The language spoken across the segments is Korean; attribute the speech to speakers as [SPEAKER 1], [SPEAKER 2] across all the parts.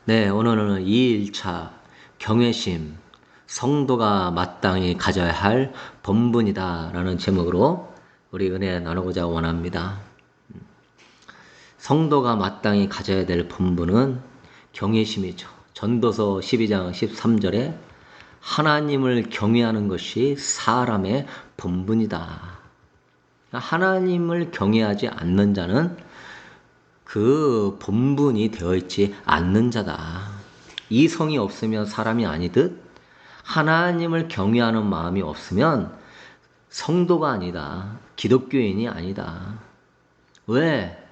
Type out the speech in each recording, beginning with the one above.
[SPEAKER 1] 네, 오늘은 2일차 경외심, 성도가 마땅히 가져야 할 본분이다 라는 제목으로 우리 은혜 나누고자 원합니다. 성도가 마땅히 가져야 될 본분은 경외심이죠. 전도서 12장 13절에 하나님을 경외하는 것이 사람의 본분이다. 하나님을 경외하지 않는 자는 그 본분이 되어 있지 않는 자다. 이 성이 없으면 사람이 아니듯 하나님을 경외하는 마음이 없으면 성도가 아니다. 기독교인이 아니다. 왜?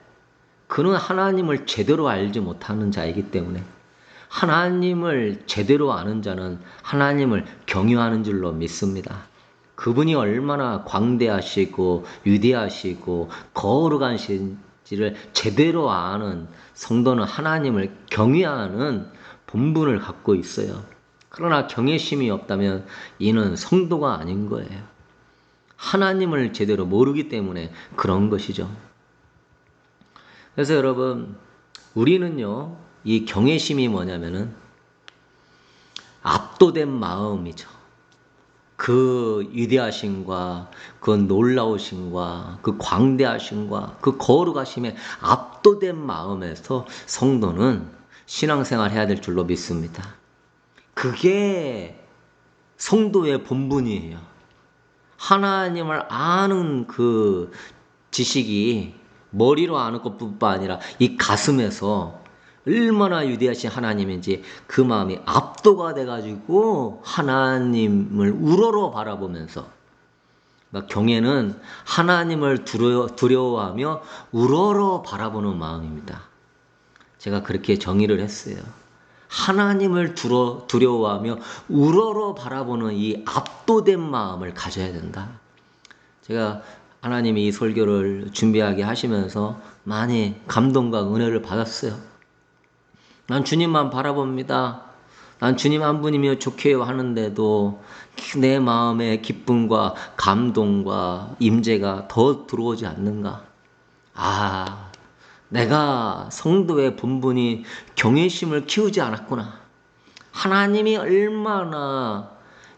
[SPEAKER 1] 그는 하나님을 제대로 알지 못하는 자이기 때문에. 하나님을 제대로 아는 자는 하나님을 경외하는 줄로 믿습니다. 그분이 얼마나 광대하시고 위대하시고 거룩하신지를 제대로 아는 성도는 하나님을 경외하는 본분을 갖고 있어요. 그러나 경외심이 없다면 이는 성도가 아닌 거예요. 하나님을 제대로 모르기 때문에 그런 것이죠. 그래서 여러분, 우리는요, 이 경외심이 뭐냐면은 압도된 마음이죠. 그 위대하심과 그 놀라우심과 그 광대하심과 그 거룩하심에 압도된 마음에서 성도는 신앙생활 해야 될 줄로 믿습니다. 그게 성도의 본분이에요. 하나님을 아는 그 지식이 머리로 아는 것뿐만 아니라 이 가슴에서 얼마나 위대하신 하나님인지 그 마음이 압도가 돼가지고 하나님을 우러러 바라보면서, 그러니까 경외는 하나님을 두려워하며 우러러 바라보는 마음입니다. 제가 그렇게 정의를 했어요. 하나님을 두려워하며 우러러 바라보는 이 압도된 마음을 가져야 된다. 제가 하나님이 이 설교를 준비하게 하시면서 많이 감동과 은혜를 받았어요. 난 주님만 바라봅니다. 난 주님 한 분이면 좋게요 하는데도 내 마음에 기쁨과 감동과 임재가 더 들어오지 않는가? 아, 내가 성도의 본분이 경외심을 키우지 않았구나. 하나님이 얼마나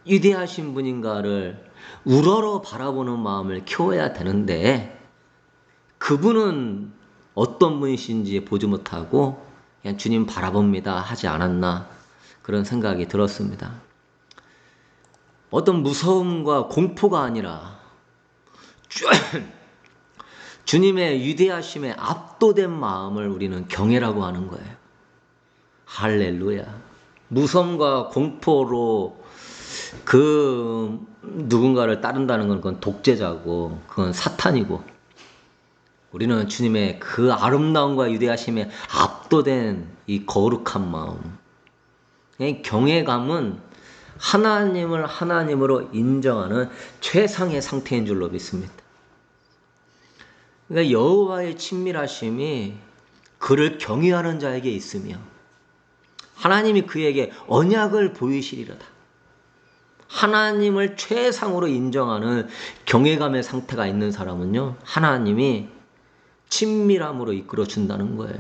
[SPEAKER 1] 위대하신 분인가를 우러러 바라보는 마음을 키워야 되는데 그분은 어떤 분이신지 보지 못하고 그냥 주님 바라봅니다 하지 않았나 그런 생각이 들었습니다. 어떤 무서움과 공포가 아니라 주님의 위대하심에 압도된 마음을 우리는 경외라고 하는 거예요. 할렐루야. 무서움과 공포로 그 누군가를 따른다는 건 그건 독재자고 그건 사탄이고, 우리는 주님의 그 아름다움과 위대하심에 압도된 이 거룩한 마음, 경외감은 하나님을 하나님으로 인정하는 최상의 상태인 줄로 믿습니다. 그러니까 여호와의 친밀하심이 그를 경외하는 자에게 있으며 하나님이 그에게 언약을 보이시리로다. 하나님을 최상으로 인정하는 경외감의 상태가 있는 사람은요, 하나님이 친밀함으로 이끌어 준다는 거예요.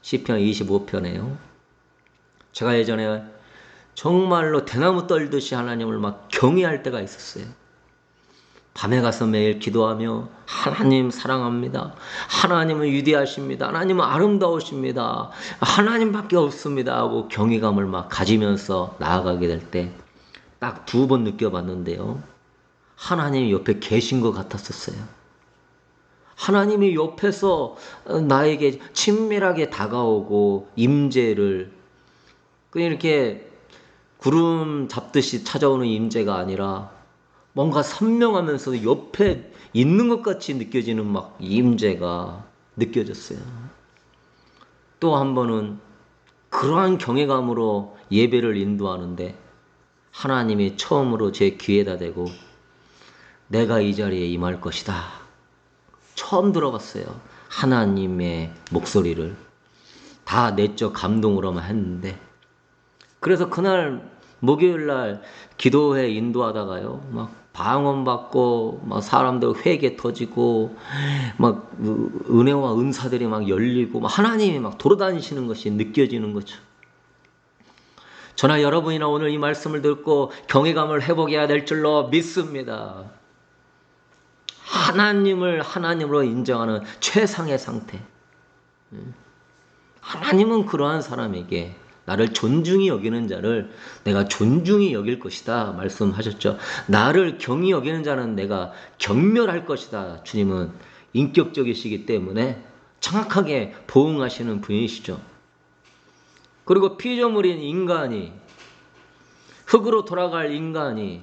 [SPEAKER 1] 시편 25편에요. 제가 예전에 정말로 대나무 떨듯이 하나님을 막 경외할 때가 있었어요. 밤에 가서 매일 기도하며 하나님 사랑합니다. 하나님은 위대하십니다. 하나님은 아름다우십니다. 하나님밖에 없습니다 하고 경외감을 막 가지면서 나아가게 될 때 딱 2번 느껴봤는데요. 하나님이 옆에 계신 것 같았었어요. 하나님이 옆에서 나에게 친밀하게 다가오고 임재를, 그냥 이렇게 구름 잡듯이 찾아오는 임재가 아니라 뭔가 선명하면서 옆에 있는 것 같이 느껴지는 막 임재가 느껴졌어요. 또 한 번은 그러한 경외감으로 예배를 인도하는데 하나님이 처음으로 제 귀에다 대고 내가 이 자리에 임할 것이다. 처음 들어봤어요. 하나님의 목소리를. 다 내적 감동으로만 했는데, 그래서 그날 목요일날 기도회 인도하다가요, 막 방언받고 막 사람들 회개 터지고 막 은혜와 은사들이 막 열리고 막 하나님이 막 돌아다니시는 것이 느껴지는 거죠. 저나 여러분이나 오늘 이 말씀을 듣고 경외감을 회복해야 될 줄로 믿습니다. 하나님을 하나님으로 인정하는 최상의 상태. 하나님은 그러한 사람에게 나를 존중히 여기는 자를 내가 존중히 여길 것이다 말씀하셨죠. 나를 경히 여기는 자는 내가 경멸할 것이다. 주님은 인격적이시기 때문에 정확하게 보응하시는 분이시죠. 그리고 피조물인 인간이, 흙으로 돌아갈 인간이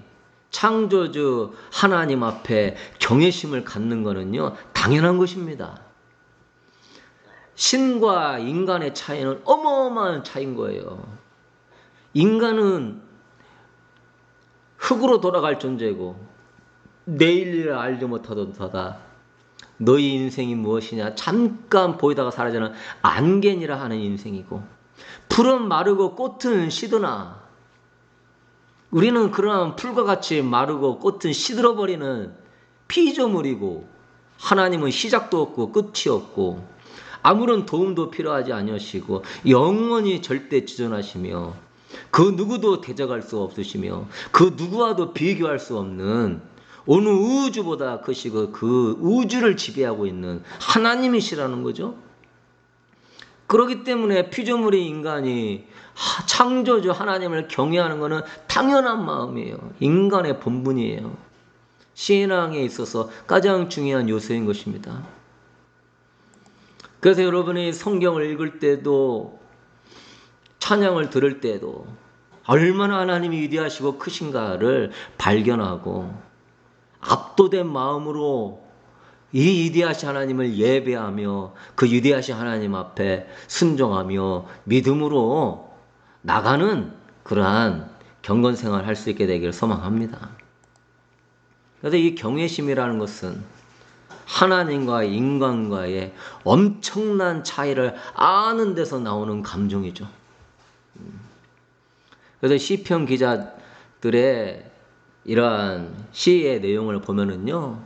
[SPEAKER 1] 창조주 하나님 앞에 경외심을 갖는 것은요, 당연한 것입니다. 신과 인간의 차이는 어마어마한 차이인 거예요. 인간은 흙으로 돌아갈 존재고 내일 일을 알지 못하도다. 너희 인생이 무엇이냐? 잠깐 보이다가 사라지는 안개니라 하는 인생이고, 풀은 마르고 꽃은 시드나 우리는 그러한 풀과 같이 마르고 꽃은 시들어버리는 피조물이고, 하나님은 시작도 없고 끝이 없고 아무런 도움도 필요하지 아니하시고 영원히 절대 지존하시며 그 누구도 대적할 수 없으시며 그 누구와도 비교할 수 없는 어느 우주보다 크시고 그 우주를 지배하고 있는 하나님이시라는 거죠. 그렇기 때문에 피조물의 인간이 창조주 하나님을 경외하는 것은 당연한 마음이에요. 인간의 본분이에요. 신앙에 있어서 가장 중요한 요소인 것입니다. 그래서 여러분이 성경을 읽을 때도 찬양을 들을 때도 얼마나 하나님이 위대하시고 크신가를 발견하고 압도된 마음으로 이 위대하신 하나님을 예배하며 그 위대하신 하나님 앞에 순종하며 믿음으로 나가는 그러한 경건생활을 할 수 있게 되기를 소망합니다. 그래서 이 경외심이라는 것은 하나님과 인간과의 엄청난 차이를 아는 데서 나오는 감정이죠. 그래서 시편 기자들의 이러한 시의 내용을 보면은요,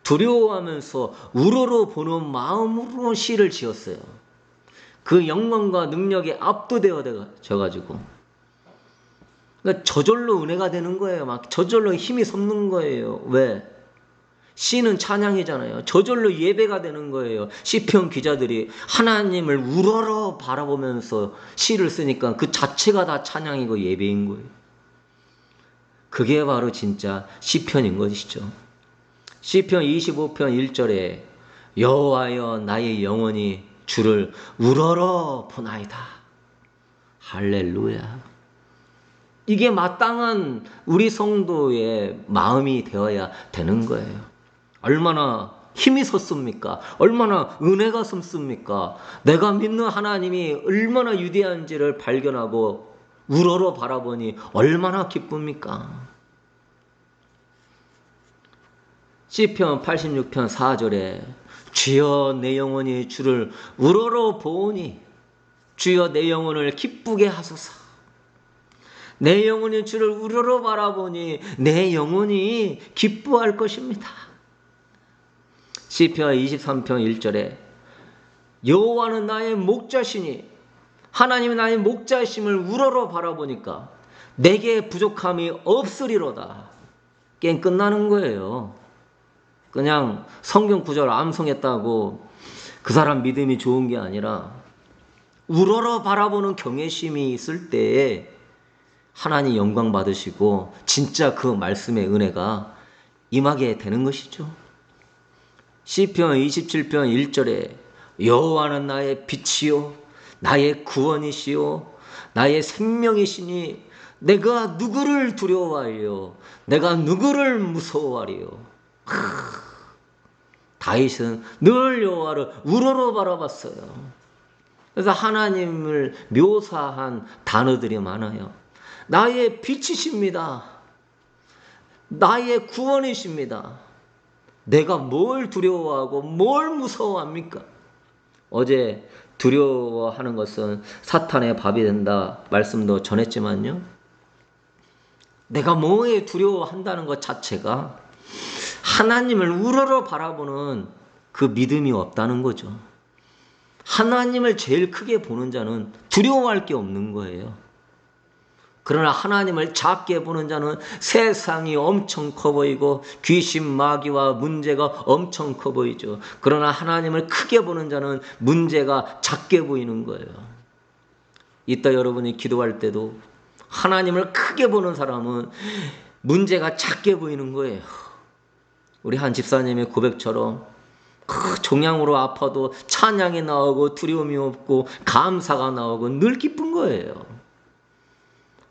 [SPEAKER 1] 두려워하면서 우러러 보는 마음으로 시를 지었어요. 그 영광과 능력에 압도되어져가지고, 그러니까 저절로 은혜가 되는 거예요. 막 저절로 힘이 솟는 거예요. 왜? 시는 찬양이잖아요. 저절로 예배가 되는 거예요. 시편 기자들이 하나님을 우러러 바라보면서 시를 쓰니까 그 자체가 다 찬양이고 예배인 거예요. 그게 바로 진짜 시편인 것이죠. 시편 25편 1절에 여호와여 나의 영혼이 주를 우러러 보나이다. 할렐루야. 이게 마땅한 우리 성도의 마음이 되어야 되는 거예요. 얼마나 힘이 솟습니까? 얼마나 은혜가 솟습니까? 내가 믿는 하나님이 얼마나 위대한지를 발견하고 우러러 바라보니 얼마나 기쁩니까? 시편 86편 4절에 주여 내 영혼이 주를 우러러 보오니 주여 내 영혼을 기쁘게 하소서. 내 영혼이 주를 우러러 바라보니 내 영혼이 기뻐할 것입니다. 시편 23편 1절에 여호와는 나의 목자시니 하나님이 나의 목자심을 우러러 바라보니까 내게 부족함이 없으리로다. 게임 끝나는 거예요. 그냥 성경 구절 암송했다고 그 사람 믿음이 좋은 게 아니라 우러러 바라보는 경외심이 있을 때에 하나님 영광 받으시고 진짜 그 말씀의 은혜가 임하게 되는 것이죠. 시편 27편 1절에 여호와는 나의 빛이요 나의 구원이시요 나의 생명이시니 내가 누구를 두려워하리요 내가 누구를 무서워하리요. 다윗은 늘 여호와를 우러러 바라봤어요. 그래서 하나님을 묘사한 단어들이 많아요. 나의 빛이십니다. 나의 구원이십니다. 내가 뭘 두려워하고 뭘 무서워합니까? 어제 두려워하는 것은 사탄의 밥이 된다 말씀도 전했지만요. 내가 뭐에 두려워한다는 것 자체가 하나님을 우러러 바라보는 그 믿음이 없다는 거죠. 하나님을 제일 크게 보는 자는 두려워할 게 없는 거예요. 그러나 하나님을 작게 보는 자는 세상이 엄청 커 보이고 귀신 마귀와 문제가 엄청 커 보이죠. 그러나 하나님을 크게 보는 자는 문제가 작게 보이는 거예요. 이따 여러분이 기도할 때도 하나님을 크게 보는 사람은 문제가 작게 보이는 거예요. 우리 한 집사님의 고백처럼 종양으로 아파도 찬양이 나오고 두려움이 없고 감사가 나오고 늘 기쁜 거예요.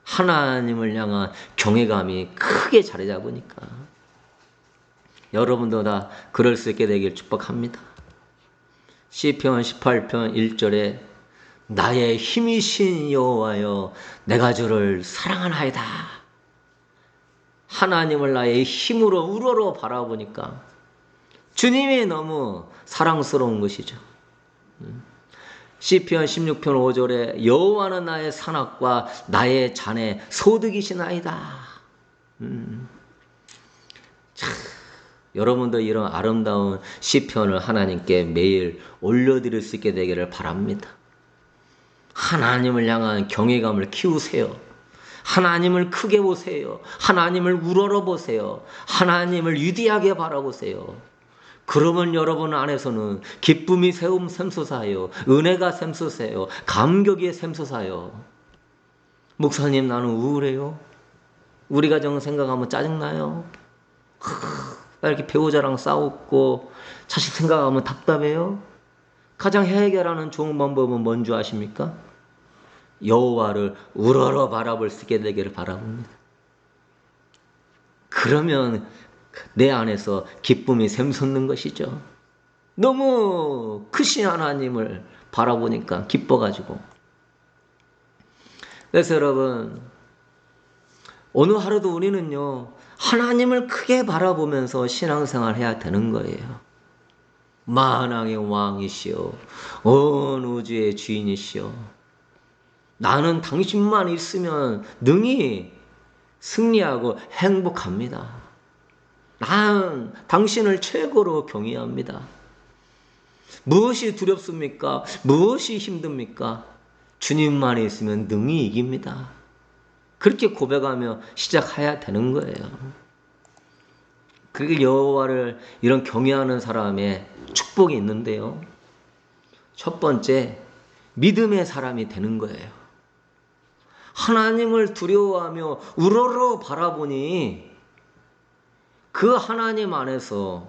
[SPEAKER 1] 하나님을 향한 경외감이 크게 자리 잡으니까. 여러분도 다 그럴 수 있게 되길 축복합니다. 시편 18편 1절에 나의 힘이신 여호와여 내가 주를 사랑하나이다. 하나님을 나의 힘으로 우러러 바라보니까 주님이 너무 사랑스러운 것이죠. 시편 16편 5절에 여호와는 나의 산악과 나의 잔의 소득이시나이다. 여러분도 이런 아름다운 시편을 하나님께 매일 올려드릴 수 있게 되기를 바랍니다. 하나님을 향한 경외감을 키우세요. 하나님을 크게 보세요. 하나님을 우러러 보세요. 하나님을 위대하게 바라보세요. 그러면 여러분 안에서는 기쁨이 샘솟아요. 은혜가 샘솟아요. 감격이 샘솟아요. 목사님 나는 우울해요. 우리 가정 생각하면 짜증나요. 이렇게 배우자랑 싸웠고 자식 생각하면 답답해요. 가장 해결하는 좋은 방법은 뭔지 아십니까? 여호와를 우러러 바라볼 수 있게 되기를 바랍니다. 그러면 내 안에서 기쁨이 샘솟는 것이죠. 너무 크신 하나님을 바라보니까 기뻐가지고. 그래서 여러분 오늘 하루도 우리는요 하나님을 크게 바라보면서 신앙생활 해야 되는 거예요. 만왕의 왕이시오 온 우주의 주인이시오 나는 당신만 있으면 능히 승리하고 행복합니다. 난 당신을 최고로 경외합니다. 무엇이 두렵습니까? 무엇이 힘듭니까? 주님만 있으면 능히 이깁니다. 그렇게 고백하며 시작해야 되는 거예요. 그게 여호와를 이런 경외하는 사람의 축복이 있는데요. 첫 번째, 믿음의 사람이 되는 거예요. 하나님을 두려워하며 우러러 바라보니 그 하나님 안에서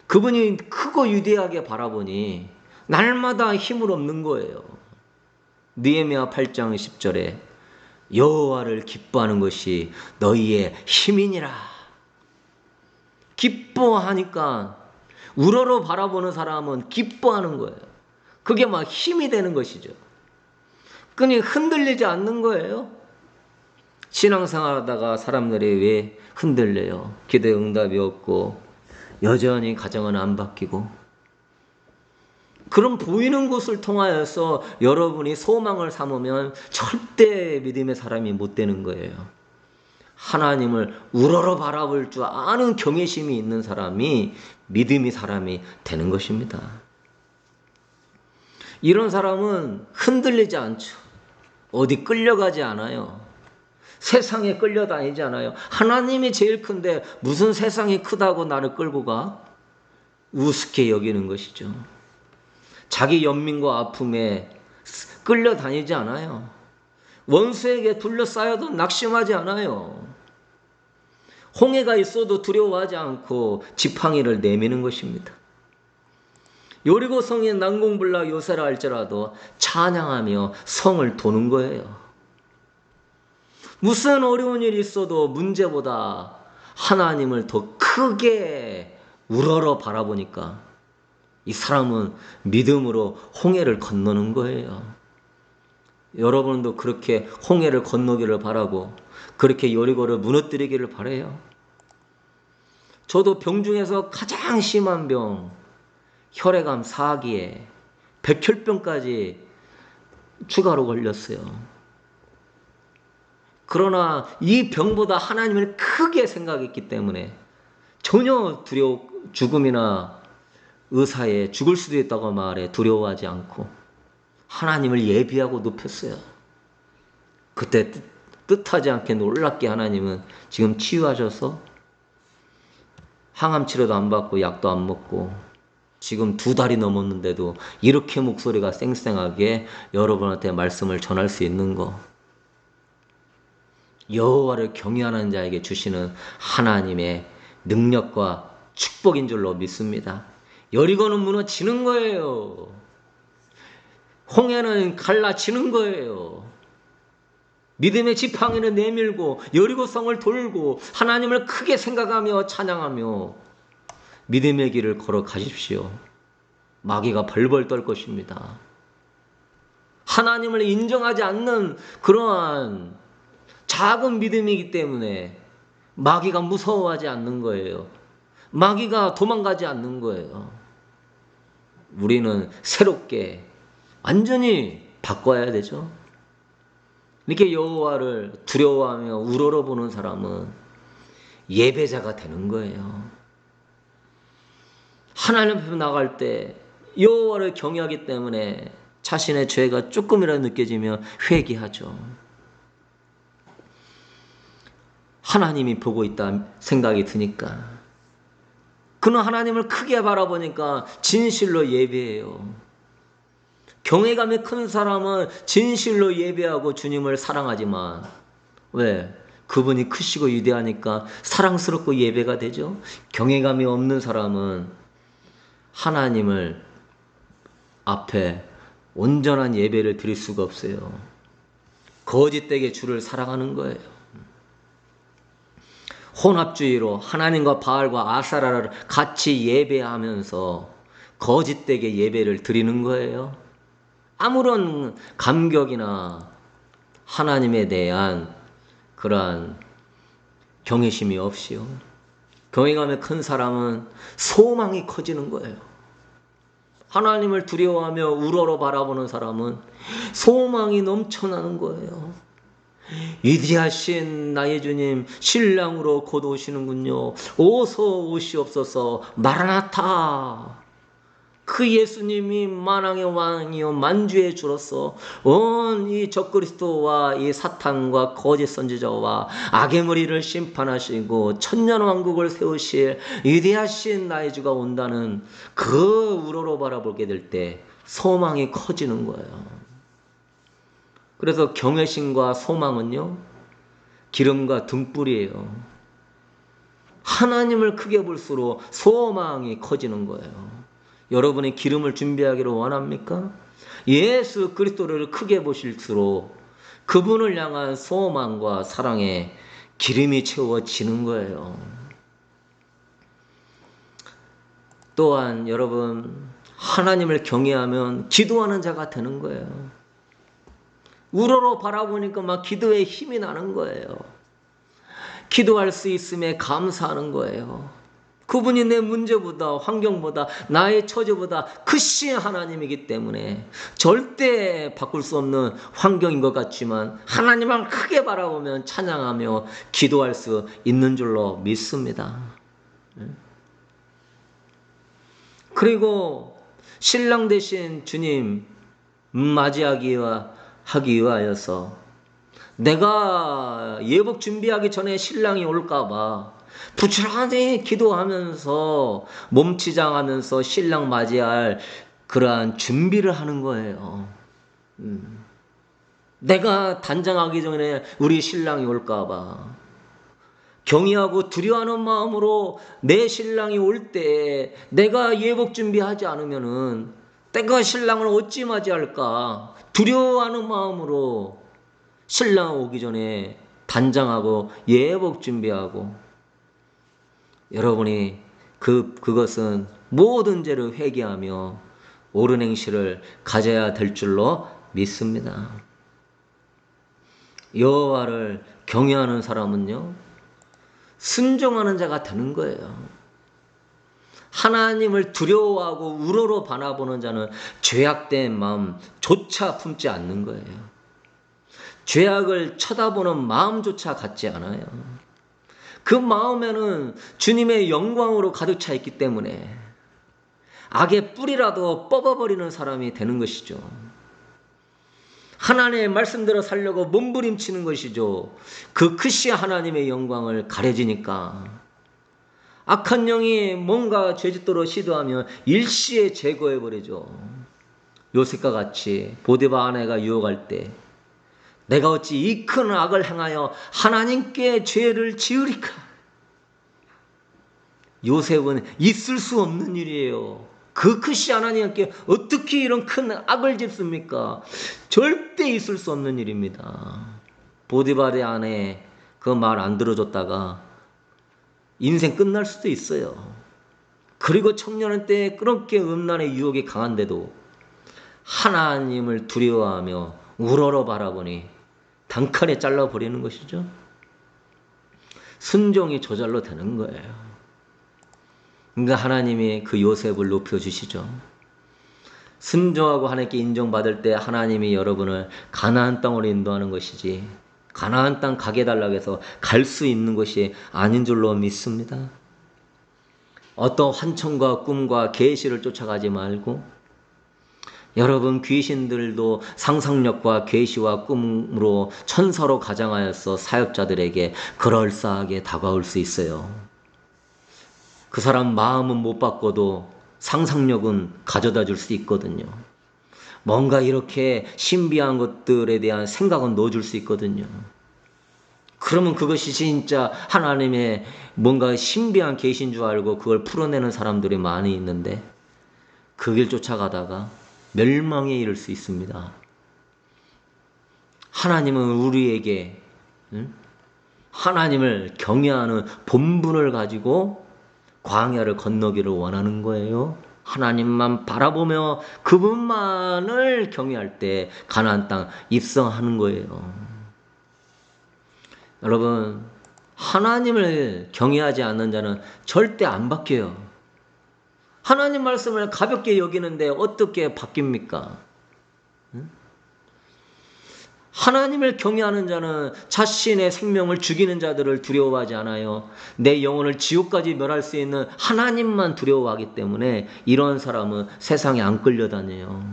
[SPEAKER 1] 그분이 크고 위대하게 바라보니 날마다 힘을 얻는 거예요. 느헤미야 8장 10절에 여호와를 기뻐하는 것이 너희의 힘이니라. 기뻐하니까 우러러 바라보는 사람은 기뻐하는 거예요. 그게 막 힘이 되는 것이죠. 그니 흔들리지 않는 거예요. 신앙생활하다가 사람들이 왜 흔들려요? 기도에 응답이 없고 여전히 가정은 안 바뀌고. 그런 보이는 것을 통하여서 여러분이 소망을 삼으면 절대 믿음의 사람이 못 되는 거예요. 하나님을 우러러 바라볼 줄 아는 경외심이 있는 사람이 믿음의 사람이 되는 것입니다. 이런 사람은 흔들리지 않죠. 어디 끌려가지 않아요. 세상에 끌려다니지 않아요. 하나님이 제일 큰데 무슨 세상이 크다고 나를 끌고 가? 우습게 여기는 것이죠. 자기 연민과 아픔에 끌려다니지 않아요. 원수에게 둘러싸여도 낙심하지 않아요. 홍해가 있어도 두려워하지 않고 지팡이를 내미는 것입니다. 여리고성에 난공불락 요새라 할지라도 찬양하며 성을 도는 거예요. 무슨 어려운 일이 있어도 문제보다 하나님을 더 크게 우러러 바라보니까 이 사람은 믿음으로 홍해를 건너는 거예요. 여러분도 그렇게 홍해를 건너기를 바라고 그렇게 여리고를 무너뜨리기를 바라요. 저도 병 중에서 가장 심한 병, 혈액암 4기에 백혈병까지 추가로 걸렸어요. 그러나 이 병보다 하나님을 크게 생각했기 때문에 전혀 죽음이나 의사에 죽을 수도 있다고 말해 두려워하지 않고 하나님을 예비하고 높였어요. 그때 뜻하지 않게 놀랍게 하나님은 지금 치유하셔서 항암 치료도 안 받고 약도 안 먹고 지금 2달이 넘었는데도 이렇게 목소리가 쌩쌩하게 여러분한테 말씀을 전할 수 있는 거, 여호와를 경외하는 자에게 주시는 하나님의 능력과 축복인 줄로 믿습니다. 여리고는 무너지는 거예요. 홍해는 갈라지는 거예요. 믿음의 지팡이는 내밀고 여리고성을 돌고 하나님을 크게 생각하며 찬양하며 믿음의 길을 걸어 가십시오. 마귀가 벌벌 떨 것입니다. 하나님을 인정하지 않는 그러한 작은 믿음이기 때문에 마귀가 무서워하지 않는 거예요. 마귀가 도망가지 않는 거예요. 우리는 새롭게 완전히 바꿔야 되죠. 이렇게 여호와를 두려워하며 우러러보는 사람은 예배자가 되는 거예요. 하나님 앞에 나갈 때 여호와를 경외하기 때문에 자신의 죄가 조금이라도 느껴지면 회개하죠. 하나님이 보고 있다 생각이 드니까, 그는 하나님을 크게 바라보니까 진실로 예배해요. 경외감이 큰 사람은 진실로 예배하고 주님을 사랑하지만, 왜? 그분이 크시고 위대하니까 사랑스럽고 예배가 되죠. 경외감이 없는 사람은 하나님을 앞에 온전한 예배를 드릴 수가 없어요. 거짓되게 주를 사랑하는 거예요. 혼합주의로 하나님과 바알과 아사라를 같이 예배하면서 거짓되게 예배를 드리는 거예요. 아무런 감격이나 하나님에 대한 그러한 경외심이 없이요. 경외감이 큰 사람은 소망이 커지는 거예요. 하나님을 두려워하며 우러러 바라보는 사람은 소망이 넘쳐나는 거예요. 위대하신 나의 주님, 신랑으로 곧 오시는군요. 어서 오시옵소서. 마라나타. 그 예수님이 만왕의 왕이요 만주의 주로서 온 이 적그리스도와 이 사탄과 거짓 선지자와 악의 무리를 심판하시고 천년왕국을 세우실 위대하신 나의 주가 온다는 그 우러러 바라보게 될 때 소망이 커지는 거예요. 그래서 경외심과 소망은요, 기름과 등불이에요. 하나님을 크게 볼수록 소망이 커지는 거예요. 여러분이 기름을 준비하기를 원합니까? 예수 그리스도를 크게 보실수록 그분을 향한 소망과 사랑에 기름이 채워지는 거예요. 또한 여러분, 하나님을 경외하면 기도하는 자가 되는 거예요. 우러러 바라보니까 막 기도에 힘이 나는 거예요. 기도할 수 있음에 감사하는 거예요. 그분이 내 문제보다 환경보다 나의 처지보다 크신 하나님이기 때문에 절대 바꿀 수 없는 환경인 것 같지만 하나님을 크게 바라보면 찬양하며 기도할 수 있는 줄로 믿습니다. 그리고 신랑 되신 주님 맞이하기 위하여서 내가 예복 준비하기 전에 신랑이 올까봐 부지런히 기도하면서 몸치장하면서 신랑 맞이할 그러한 준비를 하는 거예요. 내가 단장하기 전에 우리 신랑이 올까봐 경외하고 두려워하는 마음으로 내 신랑이 올 때 내가 예복 준비하지 않으면은 내가 신랑을 어찌 맞이할까 두려워하는 마음으로 신랑 오기 전에 단장하고 예복 준비하고, 여러분이 그것은 모든 죄를 회개하며 옳은 행실을 가져야 될 줄로 믿습니다. 여호와를 경외하는 사람은요, 순종하는 자가 되는 거예요. 하나님을 두려워하고 우러러 바라보는 자는 죄악된 마음조차 품지 않는 거예요. 죄악을 쳐다보는 마음조차 갖지 않아요. 그 마음에는 주님의 영광으로 가득 차 있기 때문에 악의 뿌리라도 뽑아버리는 사람이 되는 것이죠. 하나님의 말씀대로 살려고 몸부림치는 것이죠. 그 크시 하나님의 영광을 가려지니까 악한 영이 뭔가 죄짓도록 시도하면 일시에 제거해버리죠. 요셉과 같이 보디바 아내가 유혹할 때 내가 어찌 이 큰 악을 행하여 하나님께 죄를 지으리까. 요셉은 있을 수 없는 일이에요. 그 크시 하나님께 어떻게 이런 큰 악을 짓습니까? 절대 있을 수 없는 일입니다. 보디발의 아내 그 말 안 들어줬다가 인생 끝날 수도 있어요. 그리고 청년의 때에 그렇게 음란의 유혹이 강한데도 하나님을 두려워하며 우러러 바라보니 단칼에 잘라버리는 것이죠. 순종이 저절로 되는 거예요. 그러니까 하나님이 그 요셉을 높여주시죠. 순종하고 하나님께 인정받을 때 하나님이 여러분을 가나안 땅으로 인도하는 것이지 가나안 땅 가게 달라고 해서 갈 수 있는 것이 아닌 줄로 믿습니다. 어떤 환청과 꿈과 계시를 쫓아가지 말고 여러분 귀신들도 상상력과 계시와 꿈으로 천사로 가장하여서 사역자들에게 그럴싸하게 다가올 수 있어요. 그 사람 마음은 못 바꿔도 상상력은 가져다 줄 수 있거든요. 뭔가 이렇게 신비한 것들에 대한 생각은 넣어줄 수 있거든요. 그러면 그것이 진짜 하나님의 뭔가 신비한 계시인 줄 알고 그걸 풀어내는 사람들이 많이 있는데 그 길 쫓아가다가 멸망에 이를 수 있습니다. 하나님은 우리에게 하나님을 경외하는 본분을 가지고 광야를 건너기를 원하는 거예요. 하나님만 바라보며 그분만을 경외할 때 가나안 땅 입성하는 거예요. 여러분, 하나님을 경외하지 않는 자는 절대 안 바뀌어요. 하나님 말씀을 가볍게 여기는데 어떻게 바뀝니까? 하나님을 경외하는 자는 자신의 생명을 죽이는 자들을 두려워하지 않아요. 내 영혼을 지옥까지 멸할 수 있는 하나님만 두려워하기 때문에 이런 사람은 세상에 안 끌려다녀요.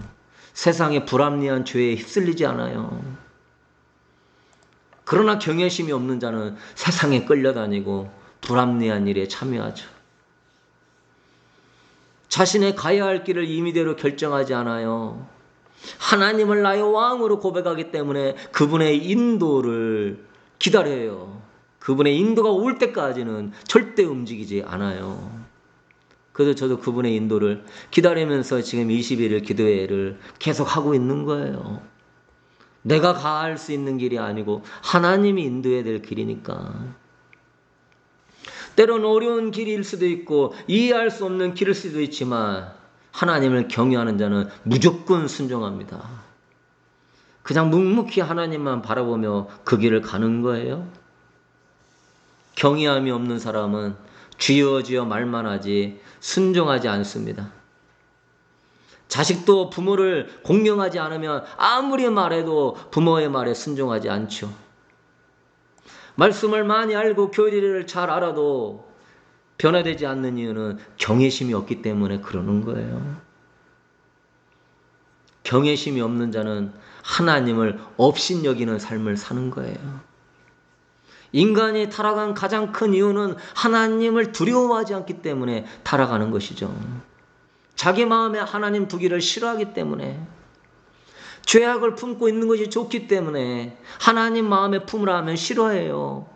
[SPEAKER 1] 세상의 불합리한 죄에 휩쓸리지 않아요. 그러나 경외심이 없는 자는 세상에 끌려다니고 불합리한 일에 참여하죠. 자신의 가야 할 길을 임의대로 결정하지 않아요. 하나님을 나의 왕으로 고백하기 때문에 그분의 인도를 기다려요. 그분의 인도가 올 때까지는 절대 움직이지 않아요. 그래서 저도 그분의 인도를 기다리면서 지금 21일 기도회를 계속 하고 있는 거예요. 내가 가할 수 있는 길이 아니고 하나님이 인도해야 될 길이니까. 때로는 어려운 길일 수도 있고 이해할 수 없는 길일 수도 있지만 하나님을 경외하는 자는 무조건 순종합니다. 그냥 묵묵히 하나님만 바라보며 그 길을 가는 거예요. 경외함이 없는 사람은 주여 주여 말만 하지 순종하지 않습니다. 자식도 부모를 공경하지 않으면 아무리 말해도 부모의 말에 순종하지 않죠. 말씀을 많이 알고 교리를 잘 알아도 변화되지 않는 이유는 경외심이 없기 때문에 그러는 거예요. 경외심이 없는 자는 하나님을 업신여기는 삶을 사는 거예요. 인간이 타락한 가장 큰 이유는 하나님을 두려워하지 않기 때문에 타락하는 것이죠. 자기 마음에 하나님 두기를 싫어하기 때문에 죄악을 품고 있는 것이 좋기 때문에 하나님 마음에 품으라 하면 싫어해요.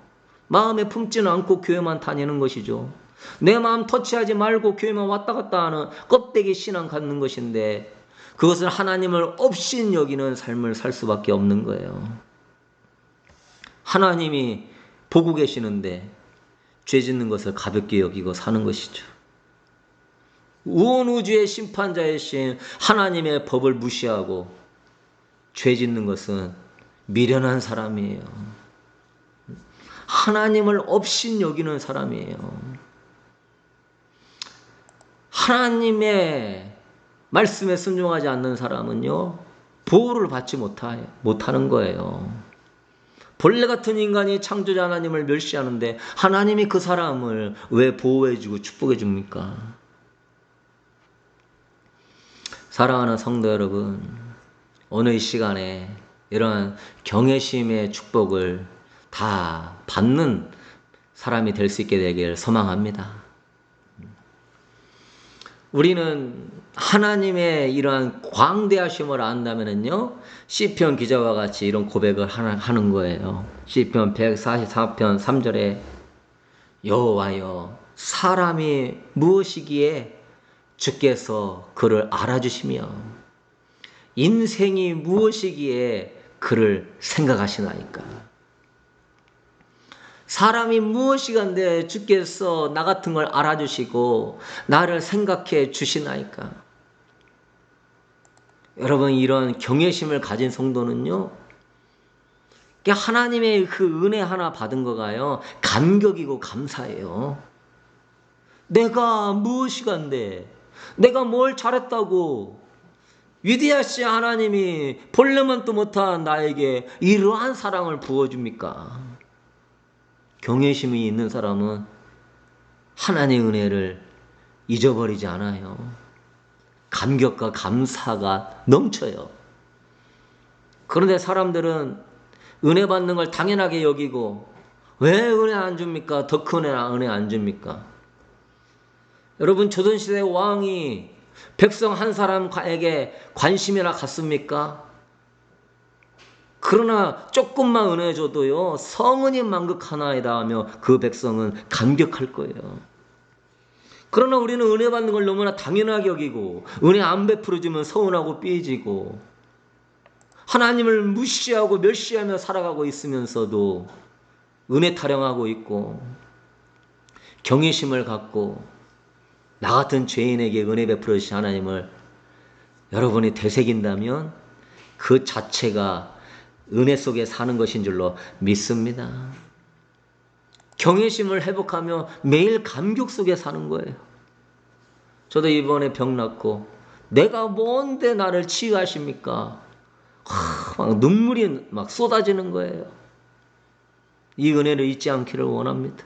[SPEAKER 1] 마음에 품지는 않고 교회만 다니는 것이죠. 내 마음 터치하지 말고 교회만 왔다 갔다 하는 껍데기 신앙 갖는 것인데 그것은 하나님을 없인 여기는 삶을 살 수밖에 없는 거예요. 하나님이 보고 계시는데 죄 짓는 것을 가볍게 여기고 사는 것이죠. 온 우주의 심판자이신 하나님의 법을 무시하고 죄 짓는 것은 미련한 사람이에요. 하나님을 없인 여기는 사람이에요. 하나님의 말씀에 순종하지 않는 사람은요, 보호를 받지 못하는 거예요. 벌레 같은 인간이 창조자 하나님을 멸시하는데 하나님이 그 사람을 왜 보호해주고 축복해줍니까? 사랑하는 성도 여러분, 오늘 이 시간에 이런 경외심의 축복을 다 받는 사람이 될 수 있게 되길 소망합니다. 우리는 하나님의 이러한 광대하심을 안다면은요, 시편 기자와 같이 이런 고백을 하는 거예요. 시편 144편 3절에 여호와여, 사람이 무엇이기에 주께서 그를 알아주시며 인생이 무엇이기에 그를 생각하시나이까. 사람이 무엇이간데 주께서 나 같은 걸 알아주시고 나를 생각해 주시나이까. 여러분, 이런 경외심을 가진 성도는요, 하나님의 그 은혜 하나 받은 거가요, 감격이고 감사해요. 내가 무엇이간데, 내가 뭘 잘했다고 위대하신 하나님이 볼려만도 못한 나에게 이러한 사랑을 부어줍니까? 경외심이 있는 사람은 하나님의 은혜를 잊어버리지 않아요. 감격과 감사가 넘쳐요. 그런데 사람들은 은혜 받는 걸 당연하게 여기고, 왜 은혜 안 줍니까? 더 큰 은혜 안 줍니까? 여러분, 조선시대 왕이 백성 한 사람에게 관심이나 갖습니까? 그러나 조금만 은혜 줘도요, 성은이 만극하나이다 하며 그 백성은 감격할 거예요. 그러나 우리는 은혜 받는 걸 너무나 당연하게 여기고, 은혜 안 베풀어주면 서운하고 삐지고, 하나님을 무시하고 멸시하며 살아가고 있으면서도 은혜 타령하고 있고, 경외심을 갖고 나 같은 죄인에게 은혜 베풀어 주신 하나님을 여러분이 되새긴다면 그 자체가 은혜 속에 사는 것인 줄로 믿습니다. 경외심을 회복하며 매일 감격 속에 사는 거예요. 저도 이번에 병 났고, 내가 뭔데 나를 치유하십니까? 막 눈물이 막 쏟아지는 거예요. 이 은혜를 잊지 않기를 원합니다.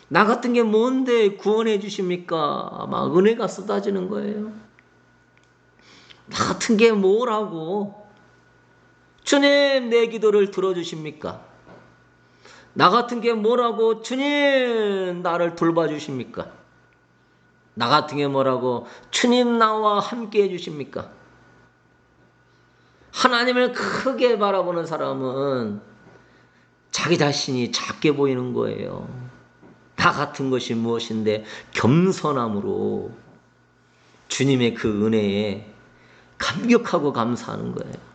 [SPEAKER 1] 나 같은 게 뭔데 구원해 주십니까? 막 은혜가 쏟아지는 거예요. 나 같은 게 뭐라고? 주님, 내 기도를 들어주십니까? 나 같은 게 뭐라고 주님 나를 돌봐주십니까? 나 같은 게 뭐라고 주님 나와 함께 해주십니까? 하나님을 크게 바라보는 사람은 자기 자신이 작게 보이는 거예요. 나 같은 것이 무엇인데 겸손함으로 주님의 그 은혜에 감격하고 감사하는 거예요.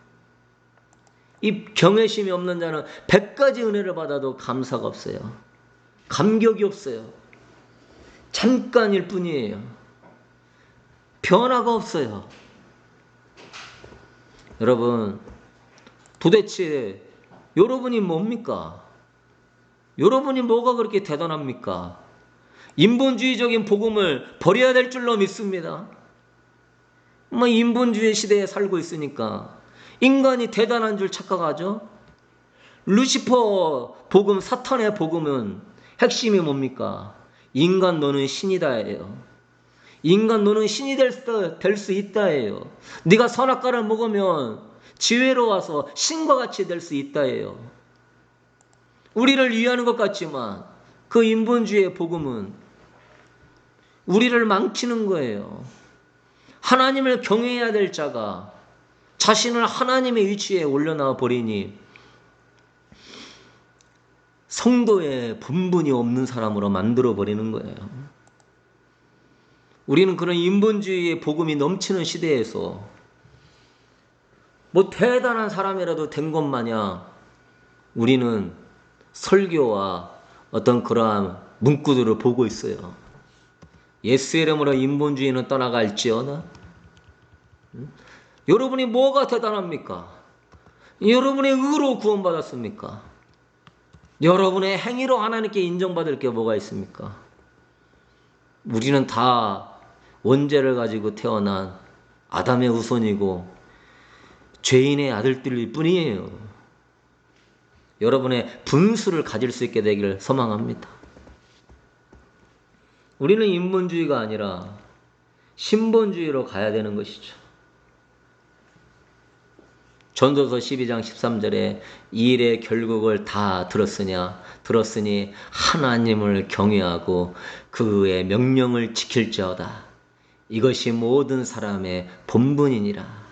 [SPEAKER 1] 이 경외심이 없는 자는 100가지 은혜를 받아도 감사가 없어요. 감격이 없어요. 잠깐일 뿐이에요. 변화가 없어요. 여러분, 도대체 여러분이 뭡니까? 여러분이 뭐가 그렇게 대단합니까? 인본주의적인 복음을 버려야 될 줄로 믿습니다. 인본주의 시대에 살고 있으니까 인간이 대단한 줄 착각하죠? 루시퍼 복음, 사탄의 복음은 핵심이 뭡니까? 인간 너는 신이다예요. 인간 너는 신이 될 수 있다예요. 네가 선악과를 먹으면 지혜로 와서 신과 같이 될 수 있다예요. 우리를 위하는 것 같지만 그 인본주의의 복음은 우리를 망치는 거예요. 하나님을 경외해야 될 자가 자신을 하나님의 위치에 올려놔 버리니 성도의 분분이 없는 사람으로 만들어 버리는 거예요. 우리는 그런 인본주의의 복음이 넘치는 시대에서 대단한 사람이라도 된 것 마냥 우리는 설교와 어떤 그러한 문구들을 보고 있어요. 예수 이름으로 인본주의는 떠나갈지어다. 여러분이 뭐가 대단합니까? 여러분의 의로 구원받았습니까? 여러분의 행위로 하나님께 인정받을 게 뭐가 있습니까? 우리는 다 원죄를 가지고 태어난 아담의 후손이고 죄인의 아들들일 뿐이에요. 여러분의 분수를 가질 수 있게 되기를 소망합니다. 우리는 인본주의가 아니라 신본주의로 가야 되는 것이죠. 전도서 12장 13절에 이 일의 결국을 다 들었으니 하나님을 경외하고 그의 명령을 지킬지어다. 이것이 모든 사람의 본분이니라.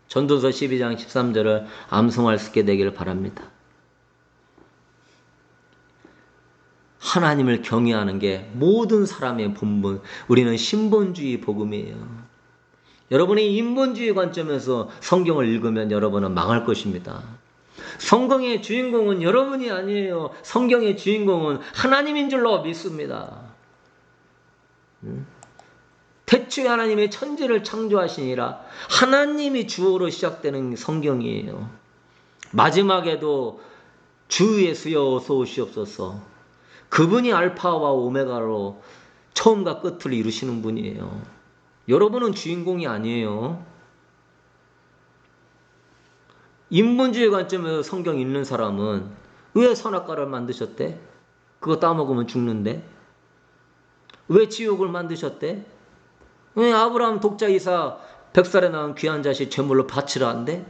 [SPEAKER 1] 전도서 12장 13절을 암송할 수 있게 되기를 바랍니다. 하나님을 경외하는 게 모든 사람의 본분. 우리는 신본주의 복음이에요. 여러분이 인본주의 관점에서 성경을 읽으면 여러분은 망할 것입니다. 성경의 주인공은 여러분이 아니에요. 성경의 주인공은 하나님인 줄로 믿습니다. 태초에 하나님의 천지를 창조하시니라. 하나님이 주어로 시작되는 성경이에요. 마지막에도 주 예수여 어서 오시옵소서. 그분이 알파와 오메가로 처음과 끝을 이루시는 분이에요. 여러분은 주인공이 아니에요. 인본주의 관점에서 성경 읽는 사람은 왜 선악과를 만드셨대? 그거 따먹으면 죽는데? 왜 지옥을 만드셨대? 왜 아브라함 독자 이삭 100살에 낳은 귀한 자식 제물로 바치라 한대?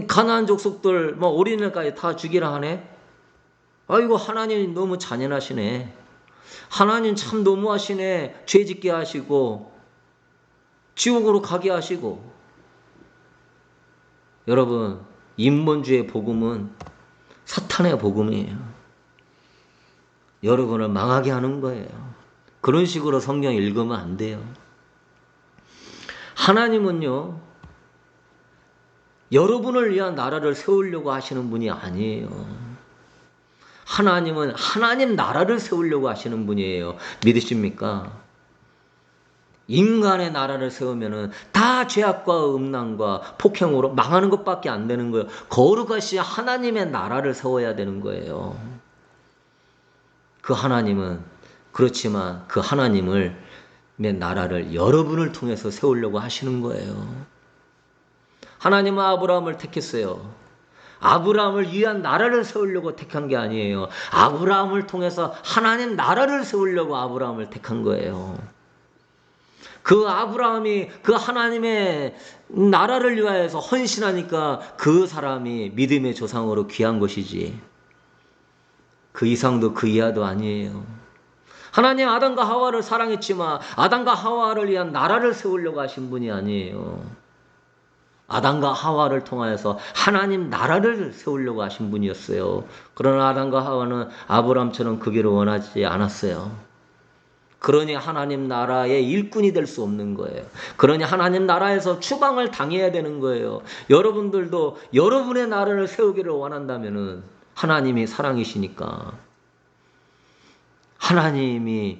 [SPEAKER 1] 가나안 족속들 어린애까지 다 죽이라 하네? 아이고 하나님 너무 잔인하시네. 하나님 참 너무하시네. 죄짓게 하시고 지옥으로 가게 하시고. 여러분, 인본주의 복음은 사탄의 복음이에요. 여러분을 망하게 하는 거예요. 그런 식으로 성경 읽으면 안 돼요. 하나님은요, 여러분을 위한 나라를 세우려고 하시는 분이 아니에요. 하나님은 하나님 나라를 세우려고 하시는 분이에요. 믿으십니까? 인간의 나라를 세우면은 다 죄악과 음란과 폭행으로 망하는 것밖에 안 되는 거예요. 거룩하신 하나님의 나라를 세워야 되는 거예요. 그 하나님은 그렇지만 그 하나님의 나라를 여러분을 통해서 세우려고 하시는 거예요. 하나님은 아브라함을 택했어요. 아브라함을 위한 나라를 세우려고 택한 게 아니에요. 아브라함을 통해서 하나님 나라를 세우려고 아브라함을 택한 거예요. 그 아브라함이 그 하나님의 나라를 위하여서 헌신하니까 그 사람이 믿음의 조상으로 귀한 것이지. 그 이상도 그 이하도 아니에요. 하나님 아담과 하와를 사랑했지만 아담과 하와를 위한 나라를 세우려고 하신 분이 아니에요. 아담과 하와를 통하여서 하나님 나라를 세우려고 하신 분이었어요. 그러나 아담과 하와는 아브라함처럼 그 길을 원하지 않았어요. 그러니 하나님 나라의 일꾼이 될 수 없는 거예요. 그러니 하나님 나라에서 추방을 당해야 되는 거예요. 여러분들도 여러분의 나라를 세우기를 원한다면은 하나님이 사랑이시니까 하나님이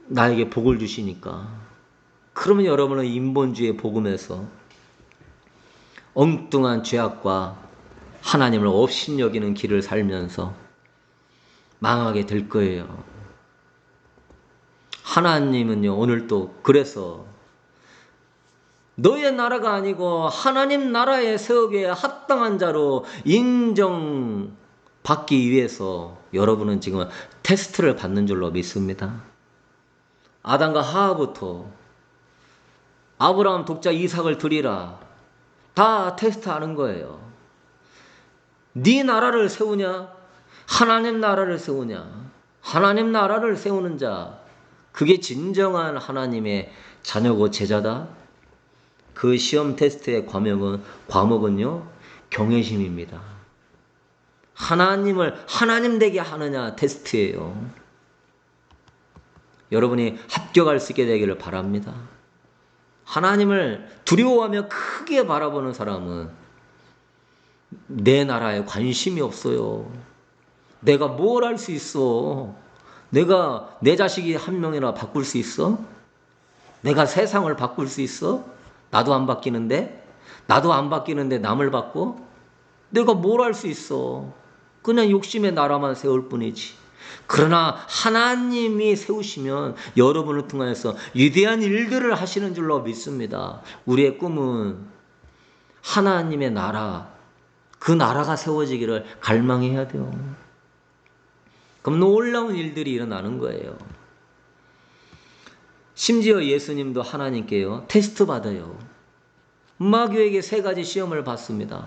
[SPEAKER 1] 나에게 복을 주시니까 그러면 여러분은 인본주의 복음에서 엉뚱한 죄악과 하나님을 업신여기는 길을 살면서 망하게 될 거예요. 하나님은요, 오늘도 그래서 너의 나라가 아니고 하나님 나라에 세우기에 합당한 자로 인정받기 위해서 여러분은 지금 테스트를 받는 줄로 믿습니다. 아담과 하와부터 아브라함 독자 이삭을 드리라. 다 테스트하는 거예요. 네 나라를 세우냐? 하나님 나라를 세우냐? 하나님 나라를 세우는 자, 그게 진정한 하나님의 자녀고 제자다. 그 시험 테스트의 과목은요, 경외심입니다. 하나님을 하나님 되게 하느냐 테스트예요. 여러분이 합격할 수 있게 되기를 바랍니다. 하나님을 두려워하며 크게 바라보는 사람은 내 나라에 관심이 없어요. 내가 뭘 할 수 있어? 내가 내 자식이 한 명이나 바꿀 수 있어? 내가 세상을 바꿀 수 있어? 나도 안 바뀌는데? 나도 안 바뀌는데 남을 바꿔? 내가 뭘 할 수 있어? 그냥 욕심의 나라만 세울 뿐이지. 그러나 하나님이 세우시면 여러분을 통해서 위대한 일들을 하시는 줄로 믿습니다. 우리의 꿈은 하나님의 나라, 그 나라가 세워지기를 갈망해야 돼요. 그럼 놀라운 일들이 일어나는 거예요. 심지어 예수님도 하나님께요, 테스트 받아요. 마귀에게 3가지 시험을 받습니다.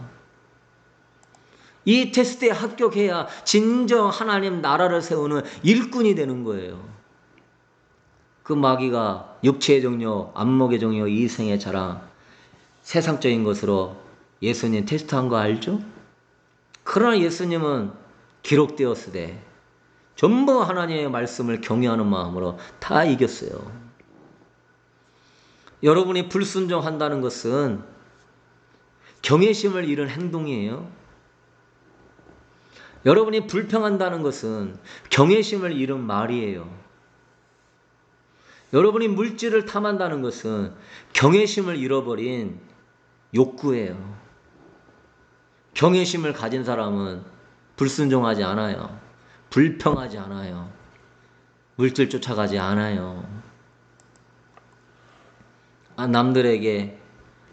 [SPEAKER 1] 이 테스트에 합격해야 진정 하나님 나라를 세우는 일꾼이 되는 거예요. 그 마귀가 육체의 종려, 안목의 종려, 이생의 자랑, 세상적인 것으로 예수님 테스트한 거 알죠? 그러나 예수님은 기록되었으되 전부 하나님의 말씀을 경외하는 마음으로 다 이겼어요. 여러분이 불순종한다는 것은 경외심을 잃은 행동이에요. 여러분이 불평한다는 것은 경외심을 잃은 말이에요. 여러분이 물질을 탐한다는 것은 경외심을 잃어버린 욕구예요. 경외심을 가진 사람은 불순종하지 않아요. 불평하지 않아요. 물질 쫓아가지 않아요. 남들에게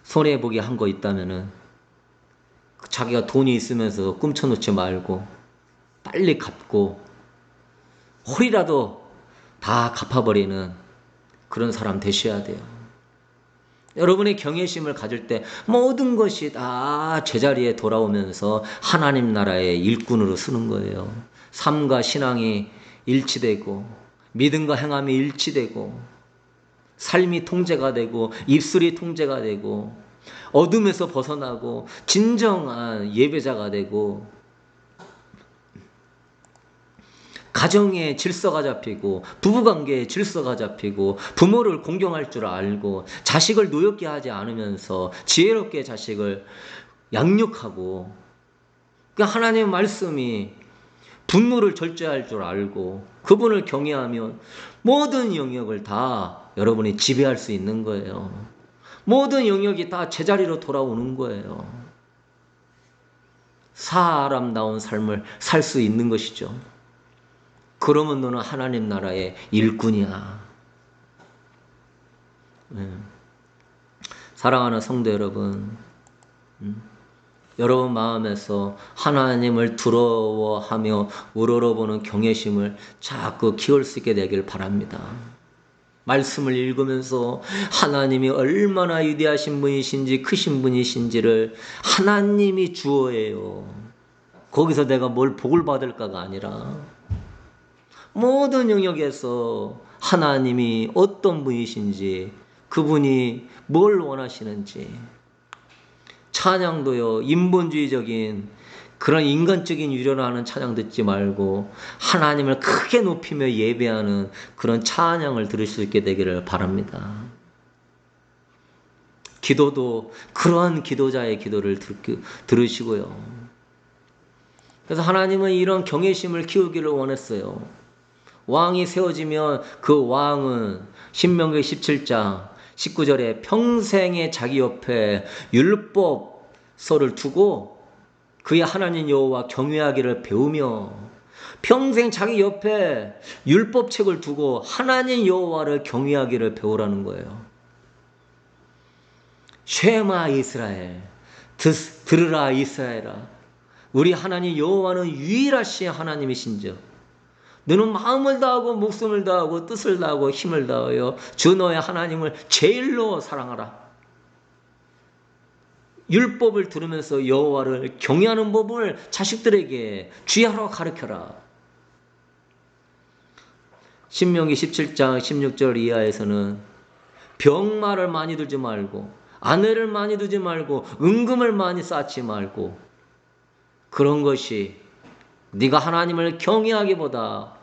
[SPEAKER 1] 손해보게 한 거 있다면은 자기가 돈이 있으면서 꿈쳐놓지 말고 빨리 갚고 홀이라도 다 갚아버리는 그런 사람 되셔야 돼요. 여러분의 경외심을 가질 때 모든 것이 다 제자리에 돌아오면서 하나님 나라의 일꾼으로 쓰는 거예요. 삶과 신앙이 일치되고 믿음과 행함이 일치되고 삶이 통제가 되고 입술이 통제가 되고 어둠에서 벗어나고 진정한 예배자가 되고 가정의 질서가 잡히고 부부관계의 질서가 잡히고 부모를 공경할 줄 알고 자식을 노엽게 하지 않으면서 지혜롭게 자식을 양육하고 하나님의 말씀이 분노를 절제할 줄 알고 그분을 경외하면 모든 영역을 다 여러분이 지배할 수 있는 거예요. 모든 영역이 다 제자리로 돌아오는 거예요. 사람다운 삶을 살 수 있는 것이죠. 그러면 너는 하나님 나라의 일꾼이야. 사랑하는 성도 여러분, 여러분 마음에서 하나님을 두려워하며 우러러보는 경외심을 자꾸 키울 수 있게 되길 바랍니다. 말씀을 읽으면서 하나님이 얼마나 위대하신 분이신지 크신 분이신지를 하나님이 주어예요. 거기서 내가 뭘 복을 받을까가 아니라 모든 영역에서 하나님이 어떤 분이신지 그분이 뭘 원하시는지 찬양도요 인본주의적인 그런 인간적인 유련하는 찬양 듣지 말고 하나님을 크게 높이며 예배하는 그런 찬양을 들을 수 있게 되기를 바랍니다. 기도도 그러한 기도자의 기도를 들으시고요. 그래서 하나님은 이런 경외심을 키우기를 원했어요. 왕이 세워지면 그 왕은 신명기 17장 19절에 평생에 자기 옆에 율법서를 두고 그의 하나님 여호와 경외하기를 배우며 평생 자기 옆에 율법책을 두고 하나님 여호와를 경외하기를 배우라는 거예요. 쉐마 이스라엘, 들으라 이스라엘아, 우리 하나님 여호와는 유일하신 하나님이신즉 너는 마음을 다하고 목숨을 다하고 뜻을 다하고 힘을 다하여 주 너의 하나님을 제일로 사랑하라. 율법을 들으면서 여호와를 경외하는 법을 자식들에게 주야로 가르쳐라. 신명기 17장 16절 이하에서는 병마를 많이 들지 말고 아내를 많이 두지 말고 은금을 많이 쌓지 말고 그런 것이 네가 하나님을 경외하기보다